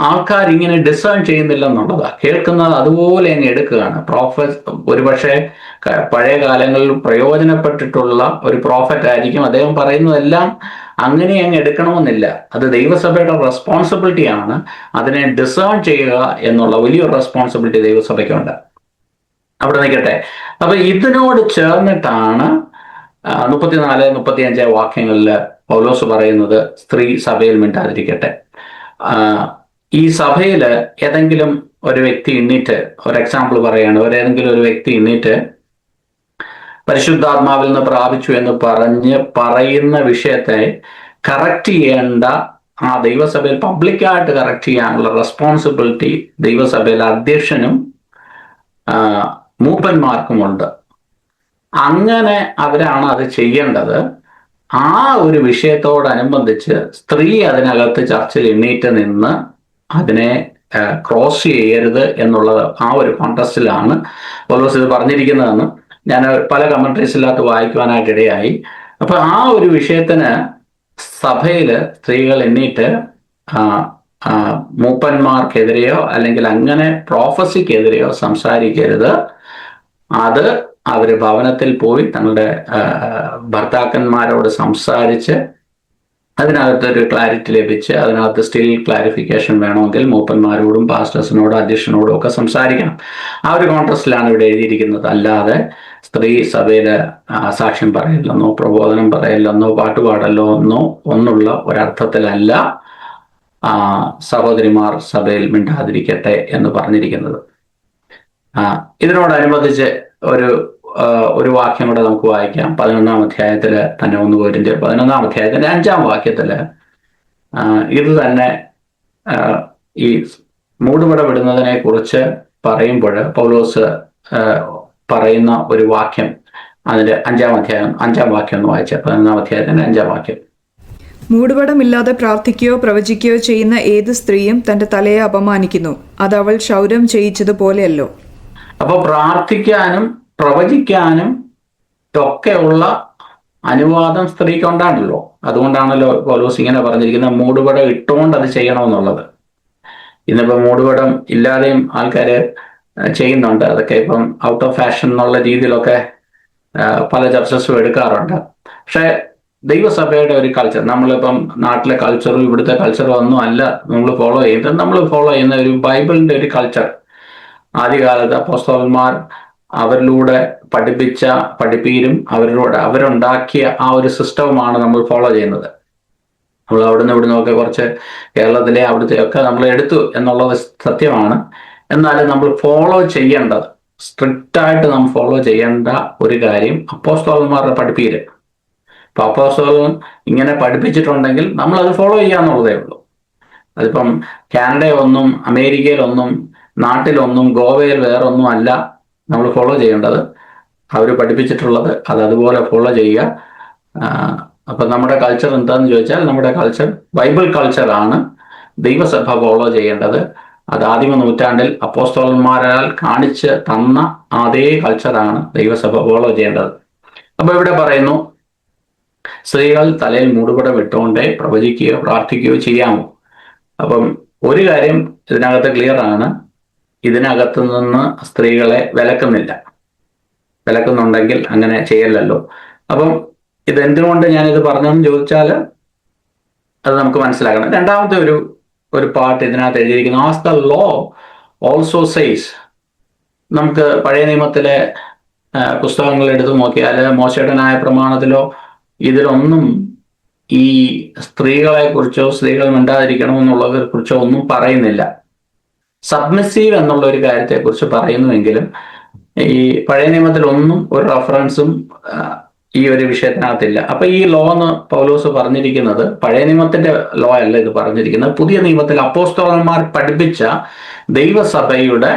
ആൾക്കാർ ഇങ്ങനെ ഡിസേൺ ചെയ്യുന്നില്ല എന്നുള്ളതാണ്. കേൾക്കുന്നത് അതുപോലെ അങ്ങ് എടുക്കുകയാണ്. ഒരുപക്ഷെ പഴയ കാലങ്ങളിൽ പ്രയോജനപ്പെട്ടിട്ടുള്ള ഒരു പ്രോഫറ്റ് ആയിരിക്കും, അദ്ദേഹം പറയുന്നതെല്ലാം അങ്ങനെ അങ്ങ് എടുക്കണമെന്നില്ല. അത് ദൈവസഭയുടെ റെസ്പോൺസിബിലിറ്റിയാണ്. അതിനെ ഡിസേൺ ചെയ്യുക എന്നുള്ള വലിയൊരു റെസ്പോൺസിബിലിറ്റി ദൈവസഭയ്ക്കുണ്ട്. അവിടെ നിൽക്കട്ടെ. അപ്പൊ ഇതിനോട് ചേർന്നിട്ടാണ് 34, 35 വാക്യങ്ങളിൽ പൗലോസ് പറയുന്നത് സ്ത്രീ സഭയിൽ മിണ്ടാതിരിക്കട്ടെ. ഈ സഭയിൽ ഏതെങ്കിലും ഒരു വ്യക്തി എണ്ണീറ്റ്, ഒരു എക്സാമ്പിൾ പറയാണ്, ഏതെങ്കിലും ഒരു വ്യക്തി എണ്ണീറ്റ് പരിശുദ്ധാത്മാവിൽ നിന്ന് പ്രാപിച്ചു എന്ന് പറയുന്ന വിഷയത്തെ കറക്റ്റ് ചെയ്യേണ്ട, ആ ദൈവസഭയിൽ പബ്ലിക്കായിട്ട് കറക്റ്റ് ചെയ്യാനുള്ള റെസ്പോൺസിബിലിറ്റി ദൈവസഭയിൽ അധ്യക്ഷനും മൂപ്പന്മാർക്കുമുണ്ട്. അങ്ങനെ അവരാണ് അത് ചെയ്യേണ്ടത്. ആ ഒരു വിഷയത്തോടനുബന്ധിച്ച് സ്ത്രീ അതിനകത്ത് ചർച്ചയിൽ എണ്ണീറ്റ് നിന്ന് അതിനെ ക്രോസ് ചെയ്യരുത് എന്നുള്ളത് ആ ഒരു കോൺടെസ്റ്റിലാണ് പൗലോസ് ഇത് പറഞ്ഞിരിക്കുന്നതെന്ന് ഞാൻ പല കമന്ററീസിനകത്ത് വായിക്കുവാനായിട്ട് ഇടയായി. അപ്പൊ ആ ഒരു വിഷയത്തിന് സഭയിൽ സ്ത്രീകൾ എണ്ണീറ്റ് മൂപ്പന്മാർക്കെതിരെയോ അല്ലെങ്കിൽ അങ്ങനെ പ്രോഫസിക്കെതിരെയോ സംസാരിക്കരുത്. അത് അവര് ഭവനത്തിൽ പോയി തങ്ങളുടെ ഭർത്താക്കന്മാരോട് സംസാരിച്ച് അതിനകത്തൊരു ക്ലാരിറ്റി ലഭിച്ച് അതിനകത്ത് സ്റ്റിൽ ക്ലാരിഫിക്കേഷൻ വേണമെങ്കിൽ മൂപ്പന്മാരോടും പാസ്റ്റേഴ്സിനോടും അധ്യക്ഷനോടും ഒക്കെ സംസാരിക്കണം. ആ ഒരു കോൺടെസ്റ്റിലാണ് ഇവിടെ എഴുതിയിരിക്കുന്നത്. അല്ലാതെ സ്ത്രീ സഭയില് സാക്ഷ്യം പറയില്ലെന്നോ പ്രബോധനം പറയില്ലെന്നോ പാട്ടുപാടല്ലോ ഒന്നുള്ള ഒരർത്ഥത്തിലല്ല സഹോദരിമാർ സഭയിൽ മിണ്ടാതിരിക്കട്ടെ എന്ന് പറഞ്ഞിരിക്കുന്നത്. ഇതിനോടനുബന്ധിച്ച് ഒരു വാക്യം കൂടെ നമുക്ക് വായിക്കാം. 11-ാം അധ്യായത്തില് തന്നെ 1 കൊരിന്ത്യർ 11-ാം അധ്യായത്തിന്റെ 5-ാം വാക്യത്തില് ഇത് തന്നെ ഈ മൂടുപട വിടുന്നതിനെ കുറിച്ച് പറയുമ്പോൾ പൗലോസ് പറയുന്ന ഒരു വാക്യം, അതിന്റെ 5-ാം വാക്യം ഒന്ന് വായിച്ച. 11-ാം അധ്യായത്തിന്റെ 5-ാം വാക്യം. മൂടുപടമില്ലാതെ പ്രാർത്ഥിക്കുകയോ പ്രവചിക്കുകയോ ചെയ്യുന്ന ഏത് സ്ത്രീയും തന്റെ തലയെ അപമാനിക്കുന്നു, അത് അവൾ ക്ഷൗരം ചെയ്യിച്ചതുപോലെയല്ലോ. അപ്പൊ പ്രാർത്ഥിക്കാനും പ്രവചിക്കാനും ഒക്കെയുള്ള അനുവാദം സ്ത്രീക്ക് ഉണ്ടാണല്ലോ. അതുകൊണ്ടാണല്ലോ പൗലോസ് ഇങ്ങനെ പറഞ്ഞിരിക്കുന്നത് മൂടുപടം ഇട്ടുകൊണ്ട് അത് ചെയ്യണമെന്നുള്ളത്. ഇന്നിപ്പോ മൂടുപടം ഇല്ലാതെയും ആൾക്കാര് ചെയ്യുന്നുണ്ട്. അതൊക്കെ ഇപ്പം ഔട്ട് ഓഫ് ഫാഷൻ എന്നുള്ള രീതിയിലൊക്കെ പല ചർച്ചസും എടുക്കാറുണ്ട്. പക്ഷെ ദൈവസഭയുടെ ഒരു കൾച്ചർ, നമ്മളിപ്പം നാട്ടിലെ കൾച്ചറും ഇവിടുത്തെ കൾച്ചറും ഒന്നും അല്ല നമ്മൾ ഫോളോ ചെയ്യുന്നത്. നമ്മൾ ഫോളോ ചെയ്യുന്ന ഒരു ബൈബിളിന്റെ ഒരു കൾച്ചർ. ആദ്യകാലത്ത് അപ്പോസ്തലന്മാർ അവരിലൂടെ പഠിപ്പിച്ച പഠിപ്പീരും അവരുണ്ടാക്കിയ ആ ഒരു സിസ്റ്റവുമാണ് നമ്മൾ ഫോളോ ചെയ്യുന്നത്. നമ്മൾ അവിടുന്ന് ഇവിടുന്നൊക്കെ കുറച്ച് കേരളത്തിലെ അവിടുത്തെയൊക്കെ നമ്മൾ എടുത്തു എന്നുള്ളത് സത്യമാണ്. എന്നാലും നമ്മൾ ഫോളോ ചെയ്യേണ്ടത്, സ്ട്രിക്റ്റായിട്ട് നാം ഫോളോ ചെയ്യേണ്ട ഒരു കാര്യം അപ്പോസ്തലന്മാരുടെ പഠിപ്പീര്. ഇപ്പൊ അപ്പോസ്തലൻ ഇങ്ങനെ പഠിപ്പിച്ചിട്ടുണ്ടെങ്കിൽ നമ്മൾ അത് ഫോളോ ചെയ്യാന്നുള്ളതേ ഉള്ളൂ. അതിപ്പം കാനഡയൊന്നും അമേരിക്കയിലൊന്നും നാട്ടിലൊന്നും ഗോവയിൽ വേറൊന്നും അല്ല നമ്മൾ ഫോളോ ചെയ്യേണ്ടത്. അവർ പഠിപ്പിച്ചിട്ടുള്ളത് അതുപോലെ ഫോളോ ചെയ്യുക. അപ്പൊ നമ്മുടെ കൾച്ചർ എന്താന്ന് ചോദിച്ചാൽ നമ്മുടെ കൾച്ചർ ബൈബിൾ കൾച്ചറാണ് ദൈവസഭ ഫോളോ ചെയ്യേണ്ടത്. അത് ആദിമ നൂറ്റാണ്ടിൽ അപ്പോസ്തലന്മാരാൽ കാണിച്ച് തന്ന അതേ കൾച്ചറാണ് ദൈവസഭ ഫോളോ ചെയ്യേണ്ടത്. അപ്പൊ ഇവിടെ പറയുന്നു സ്ത്രീകൾ തലയിൽ മൂടുപടം ഇട്ടുകൊണ്ടേ പ്രവചിക്കുകയോ പ്രാർത്ഥിക്കുകയോ ചെയ്യാമോ. അപ്പം ഒരു കാര്യം ഇതിനകത്ത് ക്ലിയർ ആണ്, ഇതിനകത്ത് നിന്ന് സ്ത്രീകളെ വിലക്കുന്നില്ല. വിലക്കുന്നുണ്ടെങ്കിൽ അങ്ങനെ ചെയ്യലല്ലോ. അപ്പം ഇതെന്തുകൊണ്ട് ഞാനിത് പറഞ്ഞെന്ന് ചോദിച്ചാൽ അത് നമുക്ക് മനസ്സിലാക്കണം. രണ്ടാമത്തെ ഒരു പാർട്ട് ഇതിനകത്ത് എഴുതിയിരിക്കുന്നു, as the law also says. നമുക്ക് പഴയ നിയമത്തിലെ പുസ്തകങ്ങൾ എടുത്തു നോക്കിയാൽ മോശയുടെ ന്യായപ്രമാണത്തിലോ ഇതിലൊന്നും ഈ സ്ത്രീകളെ കുറിച്ചോ സ്ത്രീകൾ മിണ്ടാതിരിക്കണമെന്നുള്ളതിനെ കുറിച്ചോ ഒന്നും പറയുന്നില്ല. സബ്മിസീവ് എന്നുള്ള ഒരു കാര്യത്തെക്കുറിച്ച് പറയുന്നുവെങ്കിലും ഈ പഴയ നിയമത്തിലൊന്നും ഒരു റെഫറൻസും ഈ ഒരു വിഷയത്തിനകത്തില്ല. അപ്പൊ ഈ ലോ എന്ന് പൗലോസ് പറഞ്ഞിരിക്കുന്നത് പഴയ നിയമത്തിന്റെ ലോ അല്ല ഇത് പറഞ്ഞിരിക്കുന്നത്. പുതിയ നിയമത്തിൽ അപ്പോസ്തലന്മാർ പഠിപ്പിച്ച ദൈവസഭയുടെ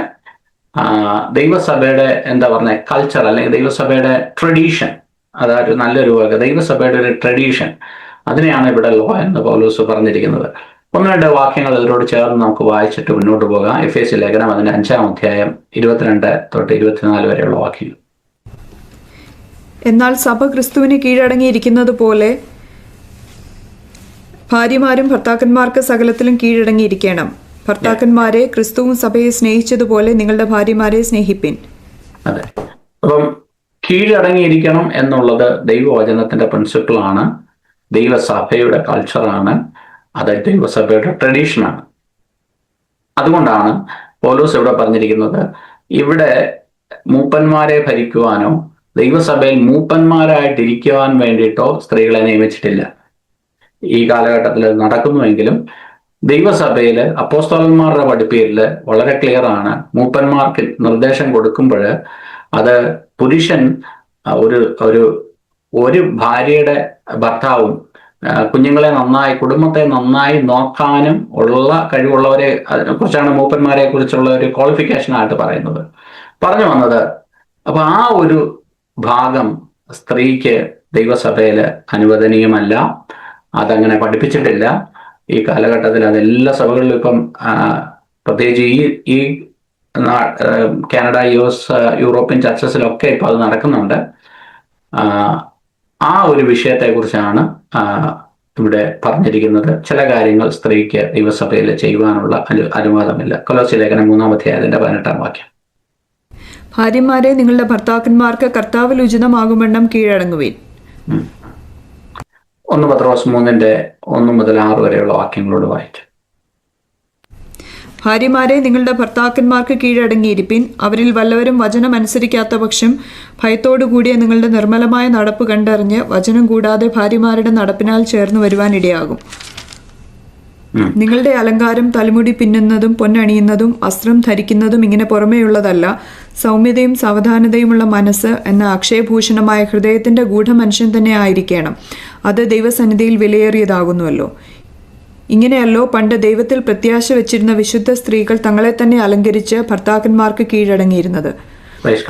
ദൈവസഭയുടെ എന്താ പറഞ്ഞ കൾച്ചർ അല്ലെങ്കിൽ ദൈവസഭയുടെ ട്രഡീഷൻ, അതായത് നല്ലൊരു വക ദൈവസഭയുടെ ഒരു ട്രഡീഷൻ, അതിനെയാണ് ഇവിടെ ലോ എന്ന് പൗലോസ് പറഞ്ഞിരിക്കുന്നത്. ഒന്ന് രണ്ട് വാക്യങ്ങൾ ഇതിനോട് ചേർന്ന് നമുക്ക് വായിച്ചിട്ട് മുന്നോട്ട് പോകാം. എഫേസ്യ ലേഖനം അതിന്റെ 5-ാം അധ്യായം 22 തൊട്ട് 24 വരെയുള്ള വാക്യങ്ങൾ. എന്നാൽ സഭ ക്രിസ്തുവിന് കീഴടങ്ങിയിരിക്കുന്നത് പോലെ ഭാര്യമാരും ഭർത്താക്കന്മാർക്ക് സകലത്തിലും കീഴടങ്ങിയിരിക്കണം. ഭർത്താക്കന്മാരെ ക്രിസ്തുവും സഭയെ സ്നേഹിച്ചതുപോലെ നിങ്ങളുടെ ഭാര്യമാരെ സ്നേഹിപ്പിൻ. അതെ, അപ്പം കീഴടങ്ങിയിരിക്കണം എന്നുള്ളത് ദൈവവചനത്തിന്റെ പ്രിൻസിപ്പിളാണ്, ദൈവസഭയുടെ കൾച്ചറാണ്, അത് ദൈവസഭയുടെ ട്രഡീഷനാണ്. അതുകൊണ്ടാണ് പൗലോസ് ഇവിടെ പറഞ്ഞിരിക്കുന്നത്, ഇവിടെ മൂപ്പന്മാരെ ഭരിക്കുവാനോ ദൈവസഭയിൽ മൂപ്പന്മാരായിട്ടിരിക്കുവാൻ വേണ്ടിയിട്ടോ സ്ത്രീകളെ നിയമിച്ചിട്ടില്ല. ഈ കാലഘട്ടത്തിൽ നടക്കുന്നുവെങ്കിലും ദൈവസഭയിൽ അപ്പോസ്തലന്മാരുടെ പഠിപ്പീരിൽ വളരെ ക്ലിയർ ആണ്. മൂപ്പന്മാർക്ക് നിർദ്ദേശം കൊടുക്കുമ്പോൾ അത് പുരുഷൻ ഒരു ഭാര്യയുടെ ഭർത്താവും കുഞ്ഞുങ്ങളെ നന്നായി, കുടുംബത്തെ നന്നായി നോക്കാനും ഉള്ള കഴിവുള്ളവരെ, അതിനെക്കുറിച്ചാണ് മൂപ്പന്മാരെ കുറിച്ചുള്ള ഒരു ക്വാളിഫിക്കേഷനായിട്ട് പറഞ്ഞു വന്നത്. അപ്പൊ ആ ഒരു ഭാഗം സ്ത്രീക്ക് ദൈവസഭയിൽ അനുവദനീയമല്ല, അതങ്ങനെ പഠിപ്പിച്ചിട്ടില്ല. ഈ കാലഘട്ടത്തിൽ അതെല്ലാ സഭകളിലും ഇപ്പം പ്രത്യേകിച്ച് ഈ കാനഡ, US, യൂറോപ്യൻ ചർച്ചസിലൊക്കെ ഇപ്പം അത് നടക്കുന്നുണ്ട്. ആ ഒരു വിഷയത്തെക്കുറിച്ചാണ് ഇവിടെ പറഞ്ഞിരിക്കുന്നത്. ചില കാര്യങ്ങൾ സ്ത്രീക്ക് ദൈവസഭയിൽ ചെയ്യുവാനുള്ള അനുവാദമില്ല. കൊലോസ്യ ലേഖനം 3-ാം അധ്യായത്തിന്റെ 18-ാം വാക്യം. ഭാര്യമാരെ നിങ്ങളുടെ ഭർത്താക്കന്മാർക്ക് കർത്താവിൽ ഉചിതമാകുമെണ്ണം കീഴടങ്ങുവിൻ. 1 പത്രോസ് 3-ന്റെ 1 മുതൽ 6 വരെയുള്ള വാക്യങ്ങളോട് വായിച്ചു. ഭാര്യമാരെ നിങ്ങളുടെ ഭർത്താക്കന്മാർക്ക് കീഴടങ്ങിയിരിപ്പിൻ. അവരിൽ വല്ലവരും വചനം അനുസരിക്കാത്ത പക്ഷം ഭയത്തോടുകൂടിയ നിങ്ങളുടെ നിർമ്മലമായ നടപ്പ് കണ്ടറിഞ്ഞ് വചനം കൂടാതെ ഭാര്യമാരുടെ നടപ്പിനാൽ ചേർന്ന് വരുവാൻ ഇടയാകും. നിങ്ങളുടെ അലങ്കാരം തലമുടി പിന്നുന്നതും പൊന്നണിയുന്നതും വസ്ത്രം ധരിക്കുന്നതും ഇങ്ങനെ പുറമേയുള്ളതല്ല, സൗമ്യതയും സാവധാനതയുമുള്ള മനസ്സ് എന്ന അക്ഷയഭൂഷണമായ ഹൃദയത്തിന്റെ ഗൂഢമനുഷ്യൻ തന്നെ ആയിരിക്കണം. അത് ദൈവസന്നിധിയിൽ വിലയേറിയതാകുന്നുവല്ലോ. ഇങ്ങനെയല്ലോ പണ്ട് ദൈവത്തിൽ പ്രത്യാശ വെച്ചിരുന്ന വിശുദ്ധ സ്ത്രീകൾ തങ്ങളെ തന്നെ അലങ്കരിച്ച് ഭർത്താക്കന്മാർക്ക് കീഴടങ്ങിയിരുന്നത്.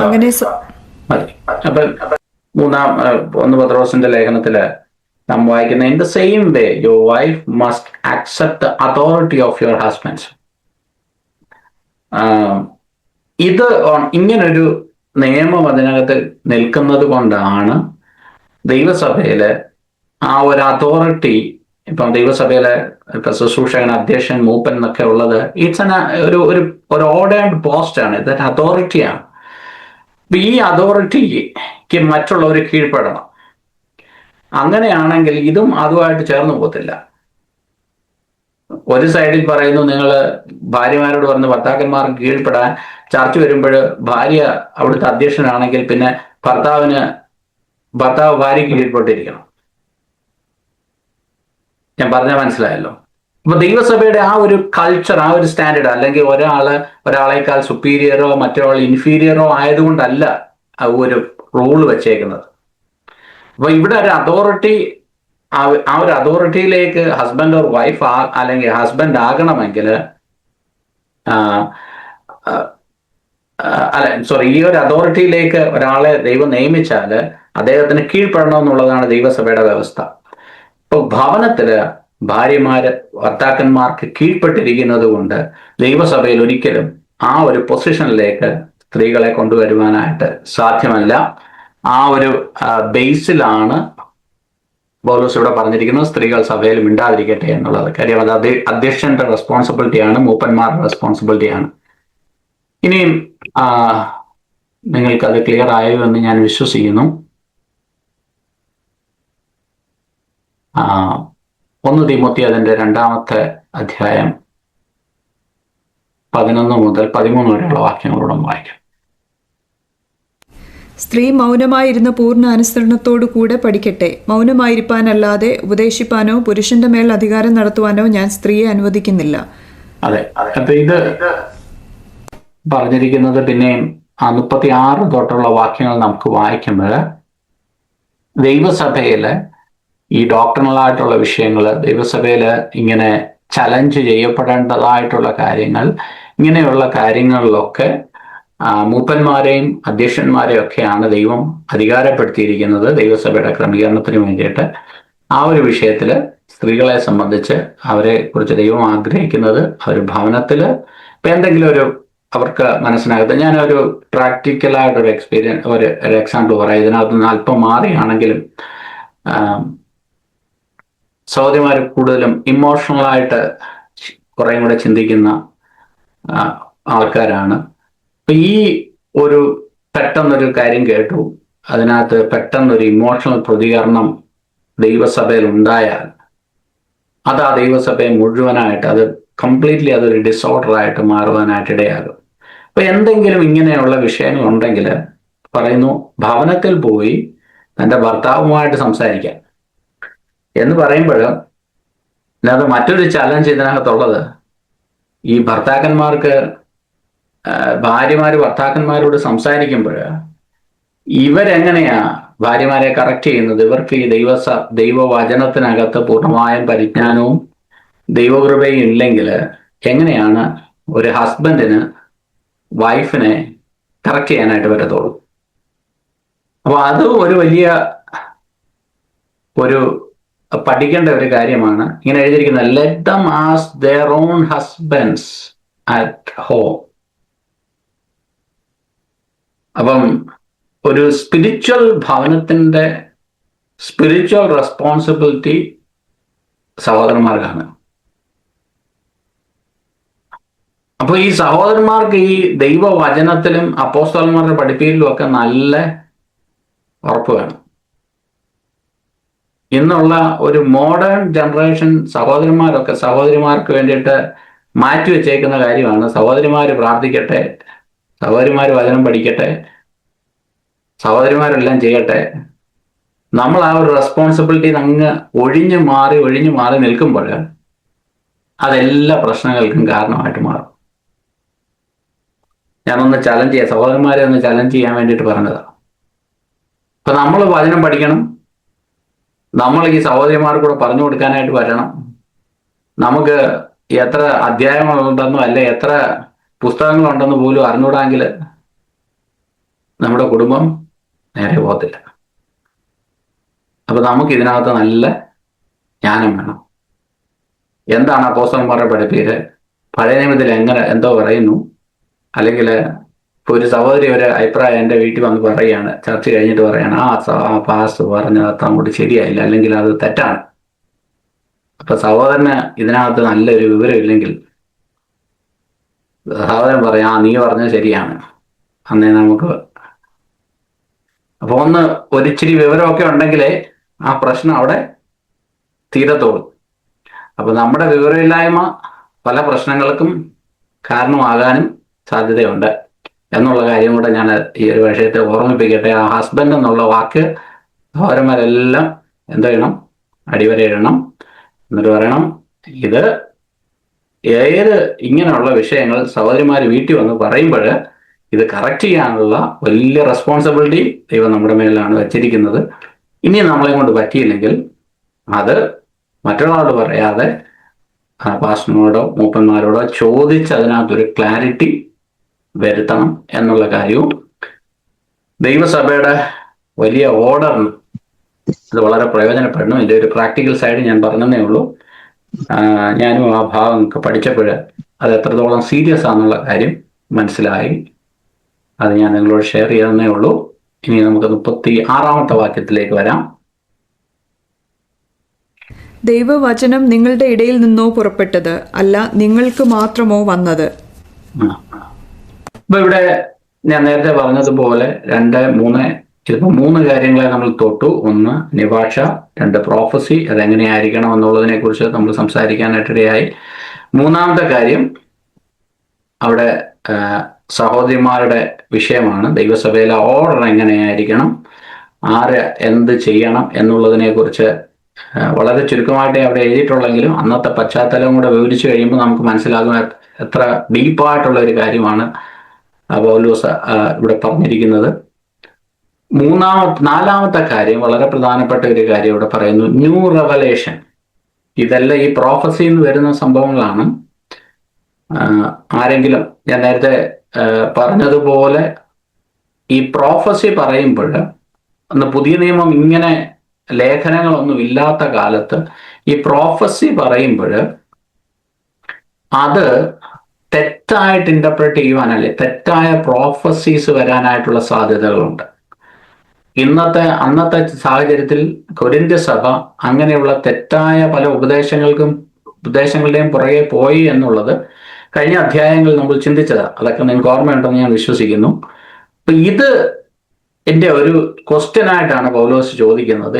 അങ്ങനെ 1 പത്രോസിന്റെ ലേഖനത്തില് നാം വായിക്കുന്ന, in the same way your wife must accept the authority of your husbands. ഇത് ഇങ്ങനൊരു നിയമം അതിനകത്ത് നിൽക്കുന്നത് കൊണ്ടാണ് ദൈവസഭയില് ആ ഒരു അതോറിറ്റി, ഇപ്പം ദൈവസഭയിലെ ശുശ്രൂഷകൻ, അധ്യക്ഷൻ, മൂപ്പൻ എന്നൊക്കെ ഉള്ളത്, ഒരു ഓർഡേൺഡ് പോസ്റ്റ് ആണ്, ഇത് അതോറിറ്റിയാണ്. അപ്പൊ ഈ അതോറിറ്റിക്ക് മറ്റുള്ളവർ കീഴ്പ്പെടണം. അങ്ങനെയാണെങ്കിൽ ഇതും അതുമായിട്ട് ചേർന്ന് പോകത്തില്ല. ഒരു സൈഡിൽ പറയുന്നു നിങ്ങൾ ഭാര്യമാരോട് പറഞ്ഞ് ഭർത്താക്കന്മാർക്ക് കീഴ്പ്പെടാൻ, ചർച്ച വരുമ്പോൾ ഭാര്യ അവിടുത്തെ അധ്യക്ഷനാണെങ്കിൽ പിന്നെ ഭർത്താവ് ഭാര്യയ്ക്ക് കീഴ്പ്പെട്ടിരിക്കണം. ഞാൻ പറഞ്ഞാൽ മനസ്സിലായല്ലോ. അപ്പൊ ദൈവസഭയുടെ ആ ഒരു കൾച്ചർ, ആ ഒരു സ്റ്റാൻഡേർഡ്, അല്ലെങ്കിൽ ഒരാളേക്കാൾ സുപ്പീരിയറോ മറ്റൊരാൾ ഇൻഫീരിയറോ ആയതുകൊണ്ടല്ല ആ ഒരു റൂള് വെച്ചേക്കുന്നത്. അപ്പൊ ഇവിടെ ഒരു അതോറിറ്റി, ആ ഒരു അതോറിറ്റിയിലേക്ക് ഹസ്ബൻഡ് ഓർ വൈഫ് അല്ലെങ്കിൽ ഹസ്ബൻഡ് ആകണമെങ്കിൽ ഈ ഒരു അതോറിറ്റിയിലേക്ക് ഒരാളെ ദൈവം നിയമിച്ചാൽ അദ്ദേഹത്തിന് കീഴ്പ്പെടണമെന്നുള്ളതാണ് ദൈവസഭയുടെ വ്യവസ്ഥ. ഇപ്പൊ ഭവനത്തില് ഭാര്യമാര് ഭർത്താക്കന്മാർക്ക് കീഴ്പ്പെട്ടിരിക്കുന്നത് കൊണ്ട് ദൈവസഭയിൽ ഒരിക്കലും ആ ഒരു പൊസിഷനിലേക്ക് സ്ത്രീകളെ കൊണ്ടുവരുവാനായിട്ട് സാധ്യമല്ല. ആ ഒരു ബേസിലാണ് പൗലോസ് ഇവിടെ പറഞ്ഞിരിക്കുന്നത് സ്ത്രീകൾ സഭയിൽ മിണ്ടാതിരിക്കട്ടെ എന്നുള്ളത്. കാര്യം അത് അധ്യക്ഷന്റെ റെസ്പോൺസിബിലിറ്റിയാണ്, മൂപ്പന്മാരുടെ റെസ്പോൺസിബിലിറ്റിയാണ്. ഇനിയും നിങ്ങൾക്കത് ക്ലിയർ ആയോ എന്ന് ഞാൻ വിശ്വസിക്കുന്നു. 1 തീമോത്തി അതിന്റെ 2-ാമത്തെ അധ്യായം 11 മുതൽ 13 വരെയുള്ള വാക്യങ്ങളോടും വായിക്കാം. സ്ത്രീ മൗനമായിരുന്ന പൂർണ്ണ അനുസരണത്തോടു കൂടെ പഠിക്കട്ടെ. മൗനമായിരിക്കാനല്ലാതെ ഉപദേശിപ്പാനോ പുരുഷന്റെ മേൽ അധികാരം നടത്തുവാനോ ഞാൻ സ്ത്രീയെ അനുവദിക്കുന്നില്ല. അതെ, അപ്പൊ ഇത് പറഞ്ഞിരിക്കുന്നത് പിന്നെയും 36 തൊട്ടുള്ള വാക്യങ്ങൾ നമുക്ക് വായിക്കുമ്പോൾ ദൈവസഭയില് ഈ ഡോക്ടറിനലായിട്ടുള്ള വിഷയങ്ങൾ, ദൈവസഭയില് ഇങ്ങനെ ചലഞ്ച് ചെയ്യപ്പെടേണ്ടതായിട്ടുള്ള കാര്യങ്ങൾ, ഇങ്ങനെയുള്ള കാര്യങ്ങളിലൊക്കെ മൂപ്പന്മാരെയും അധ്യക്ഷന്മാരെയും ഒക്കെയാണ് ദൈവം അധികാരപ്പെടുത്തിയിരിക്കുന്നത് ദൈവസഭയുടെ ക്രമീകരണത്തിന് വേണ്ടിയിട്ട്. ആ ഒരു വിഷയത്തിൽ സ്ത്രീകളെ സംബന്ധിച്ച് അവരെ കുറിച്ച് ദൈവം ആഗ്രഹിക്കുന്നത് അവർ ഭവനത്തിൽ ഇപ്പം എന്തെങ്കിലും ഒരു അവർക്ക് മനസ്സിനകത്ത്, ഞാനൊരു പ്രാക്ടിക്കലായിട്ടൊരു എക്സ്പീരിയൻസ് ഒരു എക്സാമ്പിൾ പറയാം. ഇതിനകത്ത് നിന്ന് അല്പം മാറിയാണെങ്കിലും സഹോദരിമാർ കൂടുതലും ഇമോഷണലായിട്ട് കുറേയും കൂടെ ചിന്തിക്കുന്ന ആൾക്കാരാണ്. അപ്പൊ ഈ ഒരു പെട്ടെന്നൊരു കാര്യം കേട്ടു, അതിനകത്ത് പെട്ടെന്നൊരു ഇമോഷണൽ പ്രതികരണം ദൈവസഭയിൽ ഉണ്ടായാൽ അത് ആ ദൈവസഭയെ മുഴുവനായിട്ട് അത് കംപ്ലീറ്റ്ലി അതൊരു ഡിസോർഡർ ആയിട്ട് മാറുവാനായിട്ട് ഇടയാകും. അപ്പൊ എന്തെങ്കിലും ഇങ്ങനെയുള്ള വിഷയങ്ങൾ ഉണ്ടെങ്കിൽ പറയുന്നു ഭവനത്തിൽ പോയി തൻ്റെ ഭർത്താവുമായിട്ട് സംസാരിക്കാം എന്ന് പറയുമ്പോൾ ഇതിനകത്ത് മറ്റൊരു ചലഞ്ച് ഇതിനകത്തുള്ളത്, ഈ ഭർത്താക്കന്മാർക്ക് ഭാര്യമാര് ഭർത്താക്കന്മാരോട് സംസാരിക്കുമ്പോൾ ഇവരെങ്ങനെയാ ഭാര്യമാരെ കറക്റ്റ് ചെയ്യുന്നത്? ഇവർക്ക് ഈ ദൈവവചനത്തിനകത്ത് പൂർണ്ണമായും പരിജ്ഞാനവും ദൈവകൃപയും ഇല്ലെങ്കിൽ എങ്ങനെയാണ് ഒരു ഹസ്ബൻഡിന് വൈഫിനെ കറക്റ്റ് ചെയ്യാനായിട്ട് പറ്റത്തുള്ളൂ? അപ്പോൾ അത് ഒരു വലിയ ഒരു പഠിക്കേണ്ട ഒരു കാര്യമാണ്. ഇങ്ങനെ എഴുതിയിരിക്കുന്നത്, let them ask their own husbands at home. അപ്പം ഒരു സ്പിരിച്വൽ ഭവനത്തിൻ്റെ സ്പിരിച്വൽ റെസ്പോൺസിബിലിറ്റി സഹോദരന്മാർക്കാണ്. അപ്പോൾ ഈ സഹോദരന്മാർക്ക് ഈ ദൈവവചനത്തിലും അപ്പോസ്തലന്മാരുടെ പഠിപ്പിക്കലിലും ഒക്കെ നല്ല ഉറപ്പ് വേണം. ഇന്നുള്ള ഒരു മോഡേൺ ജനറേഷൻ സഹോദരിമാർക്ക് വേണ്ടിയിട്ട് മാറ്റി വെച്ചേക്കുന്ന കാര്യമാണ്, സഹോദരിമാർ പ്രാർത്ഥിക്കട്ടെ, സഹോദരിമാർ വചനം പഠിക്കട്ടെ, സഹോദരിമാരെല്ലാം ചെയ്യട്ടെ. നമ്മൾ ആ ഒരു റെസ്പോൺസിബിലിറ്റി അങ്ങ് ഒഴിഞ്ഞു മാറി നിൽക്കുമ്പോൾ അതെല്ലാ പ്രശ്നങ്ങൾക്കും കാരണമായിട്ട് മാറും. ഞാനൊന്ന് ചലഞ്ച് ചെയ്യാം, സഹോദരന്മാരെ ഒന്ന് ചലഞ്ച് ചെയ്യാൻ വേണ്ടിയിട്ട് പറഞ്ഞതാണ്. അപ്പൊ നമ്മൾ വചനം പഠിക്കണം, നമ്മൾ ഈ സഹോദരിമാർക്ക് കൂടെ പറഞ്ഞു കൊടുക്കാനായിട്ട് വരണം. നമുക്ക് എത്ര അധ്യായങ്ങളുണ്ടെന്നോ അല്ലെ എത്ര പുസ്തകങ്ങളുണ്ടെന്ന് പോലും അറിഞ്ഞൂടാങ്കിൽ നമ്മുടെ കുടുംബം നേരെ പോകത്തില്ല. അപ്പൊ നമുക്ക് ഇതിനകത്ത് നല്ല ജ്ഞാനം വേണം. എന്താണ് അപ്പോസ്തലന്മാരുടെ പഠിപ്പിക്കൽ, പഴയ നിയമത്തിൽ എന്തോ പറയുന്നു, അല്ലെങ്കിൽ ഇപ്പോൾ ഒരു സഹോദരി ഒരു അഭിപ്രായം എൻ്റെ വീട്ടിൽ വന്ന് പറയുകയാണ്, ചർച്ച കഴിഞ്ഞിട്ട് പറയാണ്, ആ പാസ്റ്റർ പറഞ്ഞത് അത്ര അങ്ങോട്ട് ശരിയായില്ല, അല്ലെങ്കിൽ അത് തെറ്റാണ്. അപ്പൊ സഹോദരന് ഇതിനകത്ത് നല്ലൊരു വിവരം ഇല്ലെങ്കിൽ സഹോദരൻ പറയാം, നീ പറഞ്ഞത് ശരിയാണ്, അന്നേ നമുക്ക്. അപ്പൊ ഒരിച്ചിരി വിവരമൊക്കെ ഉണ്ടെങ്കിലേ ആ പ്രശ്നം അവിടെ തീരത്തോളൂ. അപ്പൊ നമ്മുടെ വിവരമില്ലായ്മ പല പ്രശ്നങ്ങൾക്കും കാരണമാകാനും സാധ്യതയുണ്ട് എന്നുള്ള കാര്യം കൂടെ ഞാൻ ഈ ഒരു വിഷയത്തെ ഓർമ്മിപ്പിക്കട്ടെ. ആ ഹസ്ബൻഡ് എന്നുള്ള വാക്ക് സഹോദരന്മാരെല്ലാം എന്ത് ചെയ്യണം, അടിവരയിടണം. എന്നിട്ട് പറയണം, ഇത് ഇങ്ങനെയുള്ള വിഷയങ്ങൾ സഹോദരിമാർ വീട്ടിൽ വന്ന് പറയുമ്പോൾ ഇത് കറക്റ്റ് ചെയ്യാനുള്ള വലിയ റെസ്പോൺസിബിലിറ്റി ദൈവം നമ്മുടെ മേലാണ് വെച്ചിരിക്കുന്നത്. ഇനി നമ്മളെ കൊണ്ട് പറ്റിയില്ലെങ്കിൽ അത് മറ്റൊരാളോട് പറയാതെ പാസ്റ്ററിനോടോ മൂപ്പന്മാരോടോ ചോദിച്ച് അതിനകത്തൊരു ക്ലാരിറ്റി വരുത്തണം എന്നുള്ള കാര്യവും ദൈവസഭയുടെ വലിയ ഓർഡറിന് അത് വളരെ പ്രയോജനപ്പെടണം. ഇതിൻ്റെ ഒരു പ്രാക്ടിക്കൽ സൈഡ് ഞാൻ പറഞ്ഞതേ ഉള്ളൂ. ഞാനും ആ ഭാഗം പഠിച്ചപ്പോൾ അത് എത്രത്തോളം സീരിയസ് ആണെന്നുള്ള കാര്യം മനസ്സിലായി. അത് ഞാൻ നിങ്ങളോട് ഷെയർ ചെയ്തതേ ഉള്ളൂ. ഇനി നമുക്ക് 36-ാമത്തെ വാക്യത്തിലേക്ക് വരാം. ദൈവവചനം നിങ്ങളുടെ ഇടയിൽ നിന്നോ പുറപ്പെട്ടത് അല്ല, നിങ്ങൾക്ക് മാത്രമോ വന്നത്. ഇപ്പൊ ഇവിടെ ഞാൻ നേരത്തെ പറഞ്ഞതുപോലെ 3 കാര്യങ്ങളെ നമ്മൾ തൊട്ടു. 1 നിഭാഷ, 2 പ്രോഫസി, അതെങ്ങനെയായിരിക്കണം എന്നുള്ളതിനെ കുറിച്ച് നമ്മൾ സംസാരിക്കാനായിട്ടിടയായി. 3-ാമത്തെ കാര്യം അവിടെ സഹോദരിമാരുടെ വിഷയമാണ്. ദൈവസഭയിലെ ഓർഡർ എങ്ങനെയായിരിക്കണം, ആര് എന്ത് ചെയ്യണം എന്നുള്ളതിനെ കുറിച്ച് വളരെ ചുരുക്കമായിട്ടേ അവിടെ എഴുതിയിട്ടുള്ളെങ്കിലും അന്നത്തെ പശ്ചാത്തലം കൂടെ വിവരിച്ചു കഴിയുമ്പോൾ നമുക്ക് മനസ്സിലാകും എത്ര ഡീപ്പായിട്ടുള്ള ഒരു കാര്യമാണ് പൗലോസ് ഇവിടെ പറഞ്ഞിരിക്കുന്നത്. 4-ാമത്തെ കാര്യം വളരെ പ്രധാനപ്പെട്ട ഒരു കാര്യം ഇവിടെ പറയുന്നു, ന്യൂ റെവലേഷൻ. ഇതെല്ലാം ഈ പ്രോഫസി എന്ന് വരുന്ന സംഭവങ്ങളാണ്. ആരെങ്കിലും, ഞാൻ നേരത്തെ പറഞ്ഞതുപോലെ ഈ പ്രോഫസി പറയുമ്പോൾ, അന്ന് പുതിയ നിയമം ഇങ്ങനെ ലേഖനങ്ങളൊന്നും ഇല്ലാത്ത കാലത്ത് ഈ പ്രോഫസി പറയുമ്പോൾ അത് തെറ്റായിട്ട് ഇന്റർപ്രറ്റ് ചെയ്യുവാനല്ലേ, തെറ്റായ പ്രോഫസീസ് വരാനായിട്ടുള്ള സാധ്യതകളുണ്ട്. അന്നത്തെ സാഹചര്യത്തിൽ കൊരിന്ത്യ സഭ അങ്ങനെയുള്ള തെറ്റായ പല ഉപദേശങ്ങളുടെയും പുറകെ പോയി എന്നുള്ളത് കഴിഞ്ഞ അധ്യായങ്ങളിൽ നമ്മൾ ചിന്തിച്ചതാണ്. അതൊക്കെ നിങ്ങൾക്ക് ഓർമ്മയുണ്ടെന്ന് ഞാൻ വിശ്വസിക്കുന്നു. അപ്പൊ ഇത് എൻ്റെ ഒരു ക്വസ്റ്റ്യൻ ആയിട്ടാണ് പൗലോസ് ചോദിക്കുന്നത്.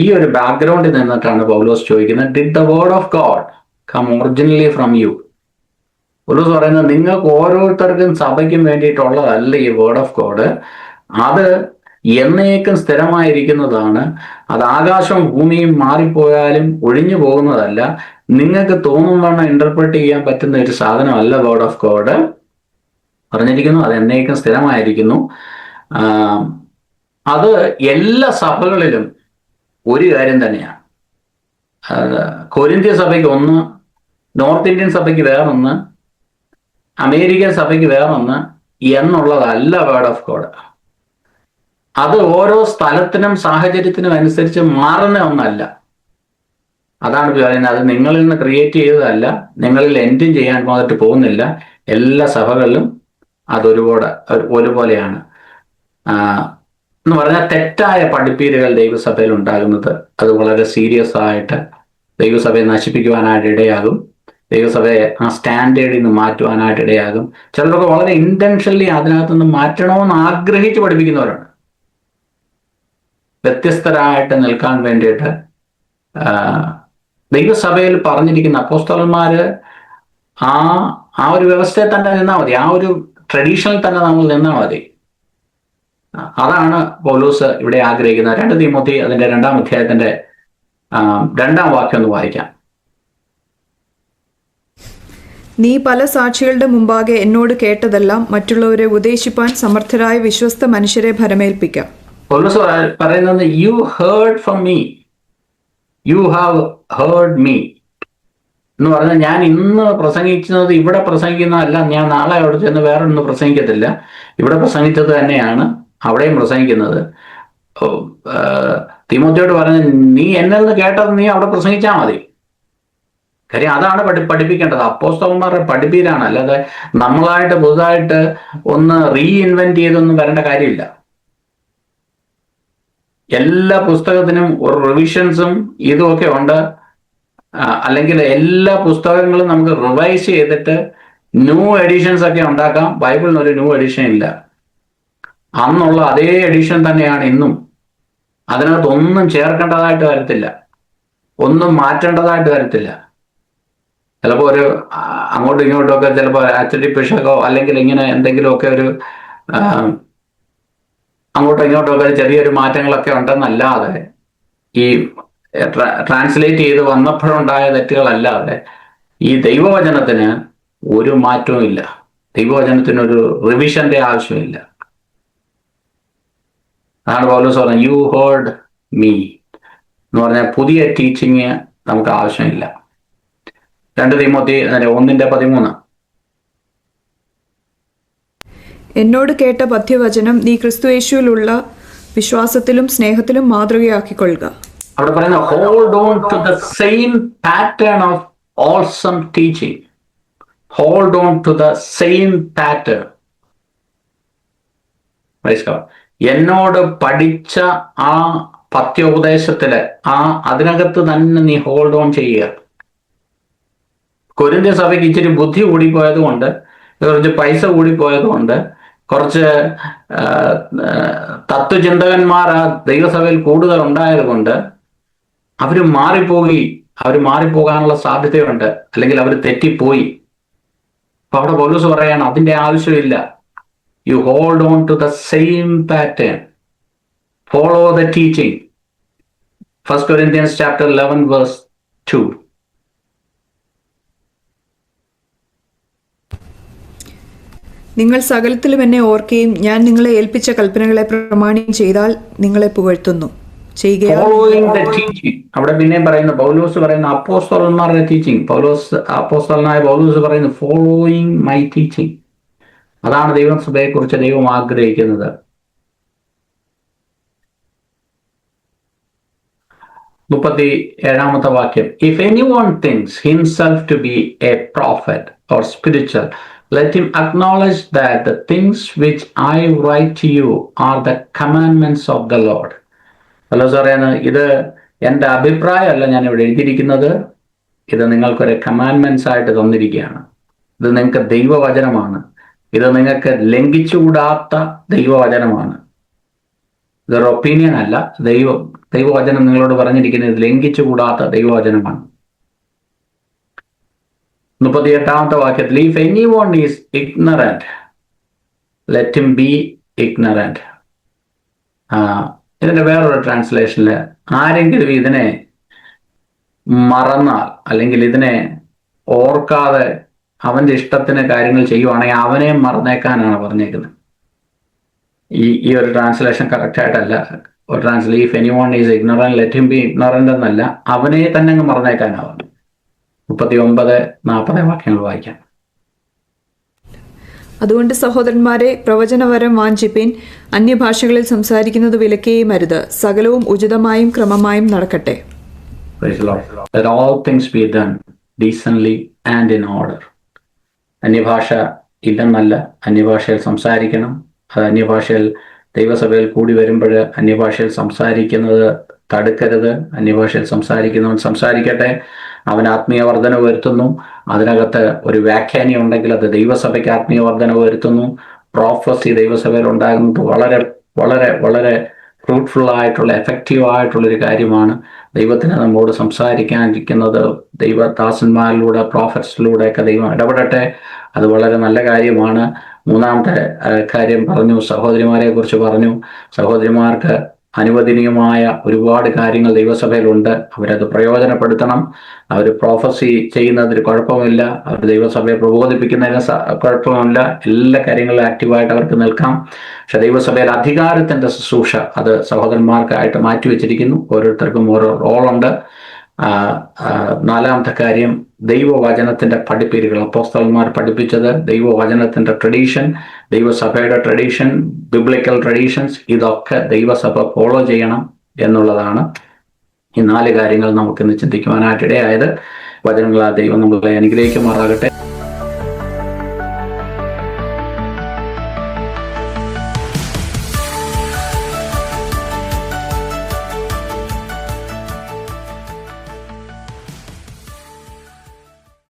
ഈ ഒരു ബാക്ക്ഗ്രൗണ്ടിൽ നിന്നിട്ടാണ് പൗലോസ് ചോദിക്കുന്നത്, did the word of God come originally from you? Paulose പറയുന്നത്, നിങ്ങൾക്ക് ഓരോരുത്തർക്കും സഭയ്ക്കും വേണ്ടിയിട്ടുള്ളതല്ല ഈ വേർഡ് ഓഫ് ഗോഡ്. അത് എന്നേക്കും സ്ഥിരമായിരിക്കുന്നതാണ്. അത് ആകാശവും ഭൂമിയും മാറിപ്പോയാലും ഒഴിഞ്ഞു പോകുന്നതല്ല. നിങ്ങൾക്ക് തോന്നുന്നവണ്ണം ഇന്റർപ്രറ്റ് ചെയ്യാൻ പറ്റുന്ന ഒരു സാധനമല്ല വേർഡ് ഓഫ് ഗോഡ്. പറഞ്ഞിരിക്കുന്നു അത് എന്നേക്കും സ്ഥിരമായിരിക്കുന്നു. അത് എല്ലാ സഭകളിലും ഒരു കാര്യം തന്നെയാണ്. കൊരിന്ത്യ സഭയ്ക്ക് ഒന്ന്, നോർത്ത് ഇന്ത്യൻ സഭയ്ക്ക് വേറൊന്ന്, അമേരിക്കൻ സഭയ്ക്ക് വേറൊന്ന് എന്നുള്ളതല്ല വേർഡ് ഓഫ് ഗോഡ്. അത് ഓരോ സ്ഥലത്തിനും സാഹചര്യത്തിനും അനുസരിച്ച് മാറുന്ന ഒന്നല്ല. അതാണ് പറയുന്നത്. അത് നിങ്ങളിൽ നിന്ന് ക്രിയേറ്റ് ചെയ്തതല്ല, നിങ്ങളിൽ എൻഡും ചെയ്യാൻ പോയിട്ട് പോകുന്നില്ല. എല്ലാ സഭകളിലും ഒരുപോലെയാണ്. എന്ന് പറഞ്ഞാൽ തെറ്റായ പഠിപ്പീരുകൾ ദൈവസഭയിൽ ഉണ്ടാകുന്നത് അത് വളരെ സീരിയസ് ആയിട്ട് ദൈവസഭയെ നശിപ്പിക്കുവാനായിട്ട് ഇടയാകും. ദൈവസഭയെ ആ സ്റ്റാൻഡേർഡിൽ നിന്ന് മാറ്റുവാനായിട്ട് ഇടയാകും. ചിലരൊക്കെ വളരെ ഇന്റൻഷനലി അതിനകത്ത് നിന്ന് മാറ്റണമെന്ന് ആഗ്രഹിച്ച് പഠിപ്പിക്കുന്നവരുണ്ട്. വ്യത്യസ്തരായിട്ട് നിൽക്കാൻ വേണ്ടിയിട്ട് ദൈവസഭയിൽ പറഞ്ഞിരിക്കുന്ന അപ്പോസ്തലന്മാര് ആ ഒരു വ്യവസ്ഥയിൽ തന്നെ നിന്നാൽ മതി, ആ ഒരു ട്രഡീഷനിൽ തന്നെ നമ്മൾ നിന്നാൽ മതി. അതാണ് പൗലോസ് ഇവിടെ ആഗ്രഹിക്കുന്നത്. 2 തീമോത്തി അതിന്റെ 2-ാം അധ്യായത്തിന്റെ 2-ാം വാക്യം ഒന്ന് വായിക്കാം. നീ പല സാക്ഷികളുടെ മുമ്പാകെ എന്നോട് കേട്ടതെല്ലാം മറ്റുള്ളവരെ ഉപദേശിപ്പാൻ സമർത്ഥരായ വിശ്വസ്ത മനുഷ്യരെ ഭരമേൽപ്പിക്കാം. പൗലോസ് പറയുന്നത്, you heard from me, you have heard me എന്ന് പറഞ്ഞാൽ, ഞാൻ ഇന്ന് പ്രസംഗിക്കുന്നത് ഇവിടെ പ്രസംഗിക്കുന്നതല്ല, ഞാൻ നാളെ അവിടെ ചെന്ന് വേറെ ഒന്നും പ്രസംഗിക്കത്തില്ല. ഇവിടെ പ്രസംഗിച്ചത് തന്നെയാണ് അവിടെയും പ്രസംഗിക്കുന്നത്. തീമോത്തിയോട് പറഞ്ഞ, നീ എന്നിൽ നിന്ന് കേട്ടത് നീ അവിടെ പ്രസംഗിച്ചാൽ മതി. കാര്യം അതാണ് പഠിപ്പിക്കേണ്ടത്. അപ്പോസ്തലന്മാരുടെ പഠിപ്പീരാണ്, അല്ലാതെ നമ്മളായിട്ട് പുതുതായിട്ട് ഒന്ന് റീഇൻവെന്റ് ചെയ്തൊന്നും വരേണ്ട കാര്യമില്ല. എല്ലാ പുസ്തകത്തിനും ഒരു റിവിഷൻസും ഇതുമൊക്കെ ഉണ്ട്. അല്ലെങ്കിൽ എല്ലാ പുസ്തകങ്ങളും നമുക്ക് റിവൈസ് ചെയ്തിട്ട് ന്യൂ എഡിഷൻസ് ഒക്കെ ഉണ്ടാക്കാം. ബൈബിളിന് ഒരു ന്യൂ എഡിഷൻ ഇല്ല. അന്നുള്ള അതേ എഡിഷൻ തന്നെയാണ് ഇന്നും. അതിനകത്ത് ഒന്നും ചേർക്കേണ്ടതായിട്ട് വരത്തില്ല, ഒന്നും മാറ്റേണ്ടതായിട്ട് വരത്തില്ല. ചിലപ്പോൾ ഒരു അങ്ങോട്ടും ഇങ്ങോട്ടും ഒക്കെ ചിലപ്പോൾ അച്ചടി പിശകോ അല്ലെങ്കിൽ ഇങ്ങനെ എന്തെങ്കിലുമൊക്കെ ഒരു അങ്ങോട്ടും ഇങ്ങോട്ടും ഒക്കെ ചെറിയൊരു മാറ്റങ്ങളൊക്കെ ഉണ്ടെന്നല്ലാതെ, ഈ ട്രാൻസ്ലേറ്റ് ചെയ്ത് വന്നപ്പോഴുണ്ടായ തെറ്റുകളല്ലാതെ ഈ ദൈവവചനത്തിന് ഒരു മാറ്റവും ഇല്ല. ദൈവവചനത്തിനൊരു റിവിഷന്റെ ആവശ്യമില്ല. അതാണ് പൗലോസ് പറഞ്ഞത്, യു ഹേർഡ് മീ എന്ന് പറഞ്ഞാൽ പുതിയ ടീച്ചിങ് നമുക്ക് ആവശ്യമില്ല. 2 തീമോത്തി 1:13. എന്നോട് കേട്ട പഥ്യവചനം നീ ക്രിസ്തുയേശുവിലുള്ള വിശ്വാസത്തിലും സ്നേഹത്തിലും മാതൃകയാക്കിക്കൊള്ളുക. അവിടെ പറയുന്ന hold on to the same pattern of wholesome teaching. Hold on to the same pattern. എന്നോട് പഠിച്ച ആ പഥ്യോപദേശത്തില് അതിനകത്ത് തന്നെ നീ ഹോൾഡ് ഓൺ ചെയ്യുക. കൊരിന്ത്യ സഭയ്ക്ക് ഇച്ചിരി ബുദ്ധി കൂടിപ്പോയത് കൊണ്ട്, കുറച്ച് പൈസ കൂടിപ്പോയത് കൊണ്ട്, കുറച്ച് തത്വചിന്തകന്മാർ ആ ദൈവസഭയിൽ കൂടുതൽ ഉണ്ടായത് കൊണ്ട് അവർ മാറിപ്പോകാനുള്ള സാധ്യതയുണ്ട്, അല്ലെങ്കിൽ അവർ തെറ്റിപ്പോയി. അപ്പൊ അവിടെ പൗലോസ് പറയാണ്, അതിന്റെ ആവശ്യമില്ല. You hold on to the same pattern, follow the teaching. 1 Corinthians chapter 11 verse 2. നിങ്ങൾ സകലത്തിലും എന്നെ ഓർക്കുകയും ഞാൻ നിങ്ങളെ ഏൽപ്പിച്ച കൽപ്പനകളെ പ്രമാണിക്കുകയും ചെയ്താൽ നിങ്ങളെ പുകഴ്ത്തുന്നു. ചെയ്യുകയാൽ ഫോളോയിങ് ദ ടീച്ചിങ്. അവിടെ പിന്നെയും പറയുന്നു, പൗലോസ് പറയുന്ന അപ്പോസ്തലന്മാരുടെ ടീച്ചിങ്, അപ്പോസ്തലനായ പൗലോസ് പറയുന്നു ഫോളോയിങ് മൈ ടീച്ചിങ്. അതാണ് ദൈവസഭയെ കുറിച്ച് ദൈവം ആഗ്രഹിക്കുന്നത്. 37ാമത്തെ വാക്യം, if anyone thinks himself to be a prophet or spiritual, let him acknowledge that the things which I write to you are the commandments of the Lord. Paulose പറയുന്നത്, ഇത് എൻ്റെ അഭിപ്രായമല്ല ഞാൻ ഇവിടെ എഴുതിയിരിക്കുന്നത്, ഇത് നിങ്ങൾക്കൊരു കമാൻഡ്മെന്റ്സ് ആയിട്ട് തന്നിരിക്കുകയാണ്. ഇത് നിങ്ങൾക്ക് ദൈവവചനമാണ്. ഇത് നിങ്ങൾക്ക് ലംഘിച്ചുകൂടാത്ത ദൈവവചനമാണ്. ഇതൊരു ഒപ്പീനിയൻ അല്ല. ദൈവവചനം നിങ്ങളോട് പറഞ്ഞിരിക്കുന്നത് ഇത് ലംഘിച്ചുകൂടാത്ത ദൈവവചനമാണ്. 38ാമത്തെ വാക്യത്തിൽ, if any one is ignorant let him be ignorant. ഇതിന്റെ വേറൊരു ട്രാൻസ്ലേഷനിൽ, ആരെങ്കിലും ഇതിനെ മറന്നാൽ അല്ലെങ്കിൽ ഇതിനെ ഓർക്കാതെ അവന്റെ ഇഷ്ടത്തിന് കാര്യങ്ങൾ ചെയ്യുവാണെങ്കിൽ അവനെ മറന്നേക്കാനാണ് പറഞ്ഞേക്കുന്നത്. ഈ ഒരു ട്രാൻസ്ലേഷൻ കറക്റ്റ് ആയിട്ടല്ല. ഒരു translation, if any one is ignorant let him be ignorant എന്നല്ല, അവനെ തന്നെ അങ്ങ് മറന്നേക്കാനാവും. 39-40 വാക്യങ്ങൾ വായിക്കാം. അതുകൊണ്ട് സഹോദരന്മാരെ, പ്രവചനവരം വാഞ്ചിപ്പിൻ, അന്യഭാഷകളിൽ സംസാരിക്കുന്നത് വിലക്കുകയും അരുത്, സകലവും ഉചിതമായും ക്രമമായും നടക്കട്ടെ. Let all things be done decently and in order. അന്യഭാഷ ഇല്ലെന്നല്ല, അന്യഭാഷയിൽ സംസാരിക്കണം. അത് അന്യഭാഷയിൽ ദൈവസഭയിൽ കൂടി വരുമ്പോൾ അന്യഭാഷയിൽ സംസാരിക്കുന്നത് തടുക്കരുത്. അന്യഭാഷയിൽ സംസാരിക്കുന്നവൻ സംസാരിക്കട്ടെ, അവൻ ആത്മീയ വർധന വരുത്തുന്നു. അതിനകത്ത് ഒരു വ്യാഖ്യാനം ഉണ്ടെങ്കിൽ അത് ദൈവസഭയ്ക്ക് ആത്മീയ വർധന വരുത്തുന്നു. പ്രോഫസി ദൈവസഭയിൽ ഉണ്ടാകുന്നത് വളരെ വളരെ വളരെ ഫ്രൂട്ട്ഫുൾ ആയിട്ടുള്ള എഫക്റ്റീവ് ആയിട്ടുള്ളൊരു കാര്യമാണ്. ദൈവത്തിന് നമ്മോട് സംസാരിക്കാനിരിക്കുന്നത് ദൈവദാസന്മാരിലൂടെ, പ്രോഫറ്റ്സിലൂടെയൊക്കെ ദൈവം ഇടപെടട്ടെ. അത് വളരെ നല്ല കാര്യമാണ്. 3ാമത്തെ കാര്യം പറഞ്ഞു, സഹോദരിമാരെ കുറിച്ച് പറഞ്ഞു. സഹോദരിമാർക്ക് അനുവദനീയമായ ഒരുപാട് കാര്യങ്ങൾ ദൈവസഭയിലുണ്ട്. അവരത് പ്രയോജനപ്പെടുത്തണം. അവർ പ്രോഫസി ചെയ്യുന്നതിൽ കുഴപ്പമില്ല, അവർ ദൈവസഭയെ പ്രബോധിപ്പിക്കുന്നതിന് കുഴപ്പമില്ല. എല്ലാ കാര്യങ്ങളിലും ആക്റ്റീവായിട്ട് അവർക്ക് നിൽക്കാം. പക്ഷെ ദൈവസഭയിൽ അധികാരത്തിന്റെ ശുശ്രൂഷ അത് സഹോദരന്മാർക്കായിട്ട് മാറ്റിവെച്ചിരിക്കുന്നു. ഓരോരുത്തർക്കും ഓരോ റോളുണ്ട്. 4ാമത്തെ കാര്യം, ദൈവവചനത്തിന്റെ പഠിപ്പീരുകൾ. അപ്പോസ്തലന്മാർ പഠിപ്പിച്ചത് ദൈവവചനത്തിന്റെ ട്രഡീഷൻ, ദൈവസഭയുടെ ട്രഡീഷൻ, ബിബ്ലിക്കൽ ട്രഡീഷൻസ്, ഇതൊക്കെ ദൈവസഭ ഫോളോ ചെയ്യണം എന്നുള്ളതാണ്. ഈ 4 കാര്യങ്ങൾ നമുക്കിന്ന് ചിന്തിക്കുവാനായിട്ടിടയായത്. വചനങ്ങളാൽ ദൈവം നമ്മളെ അനുഗ്രഹിക്കുമാറാകട്ടെ.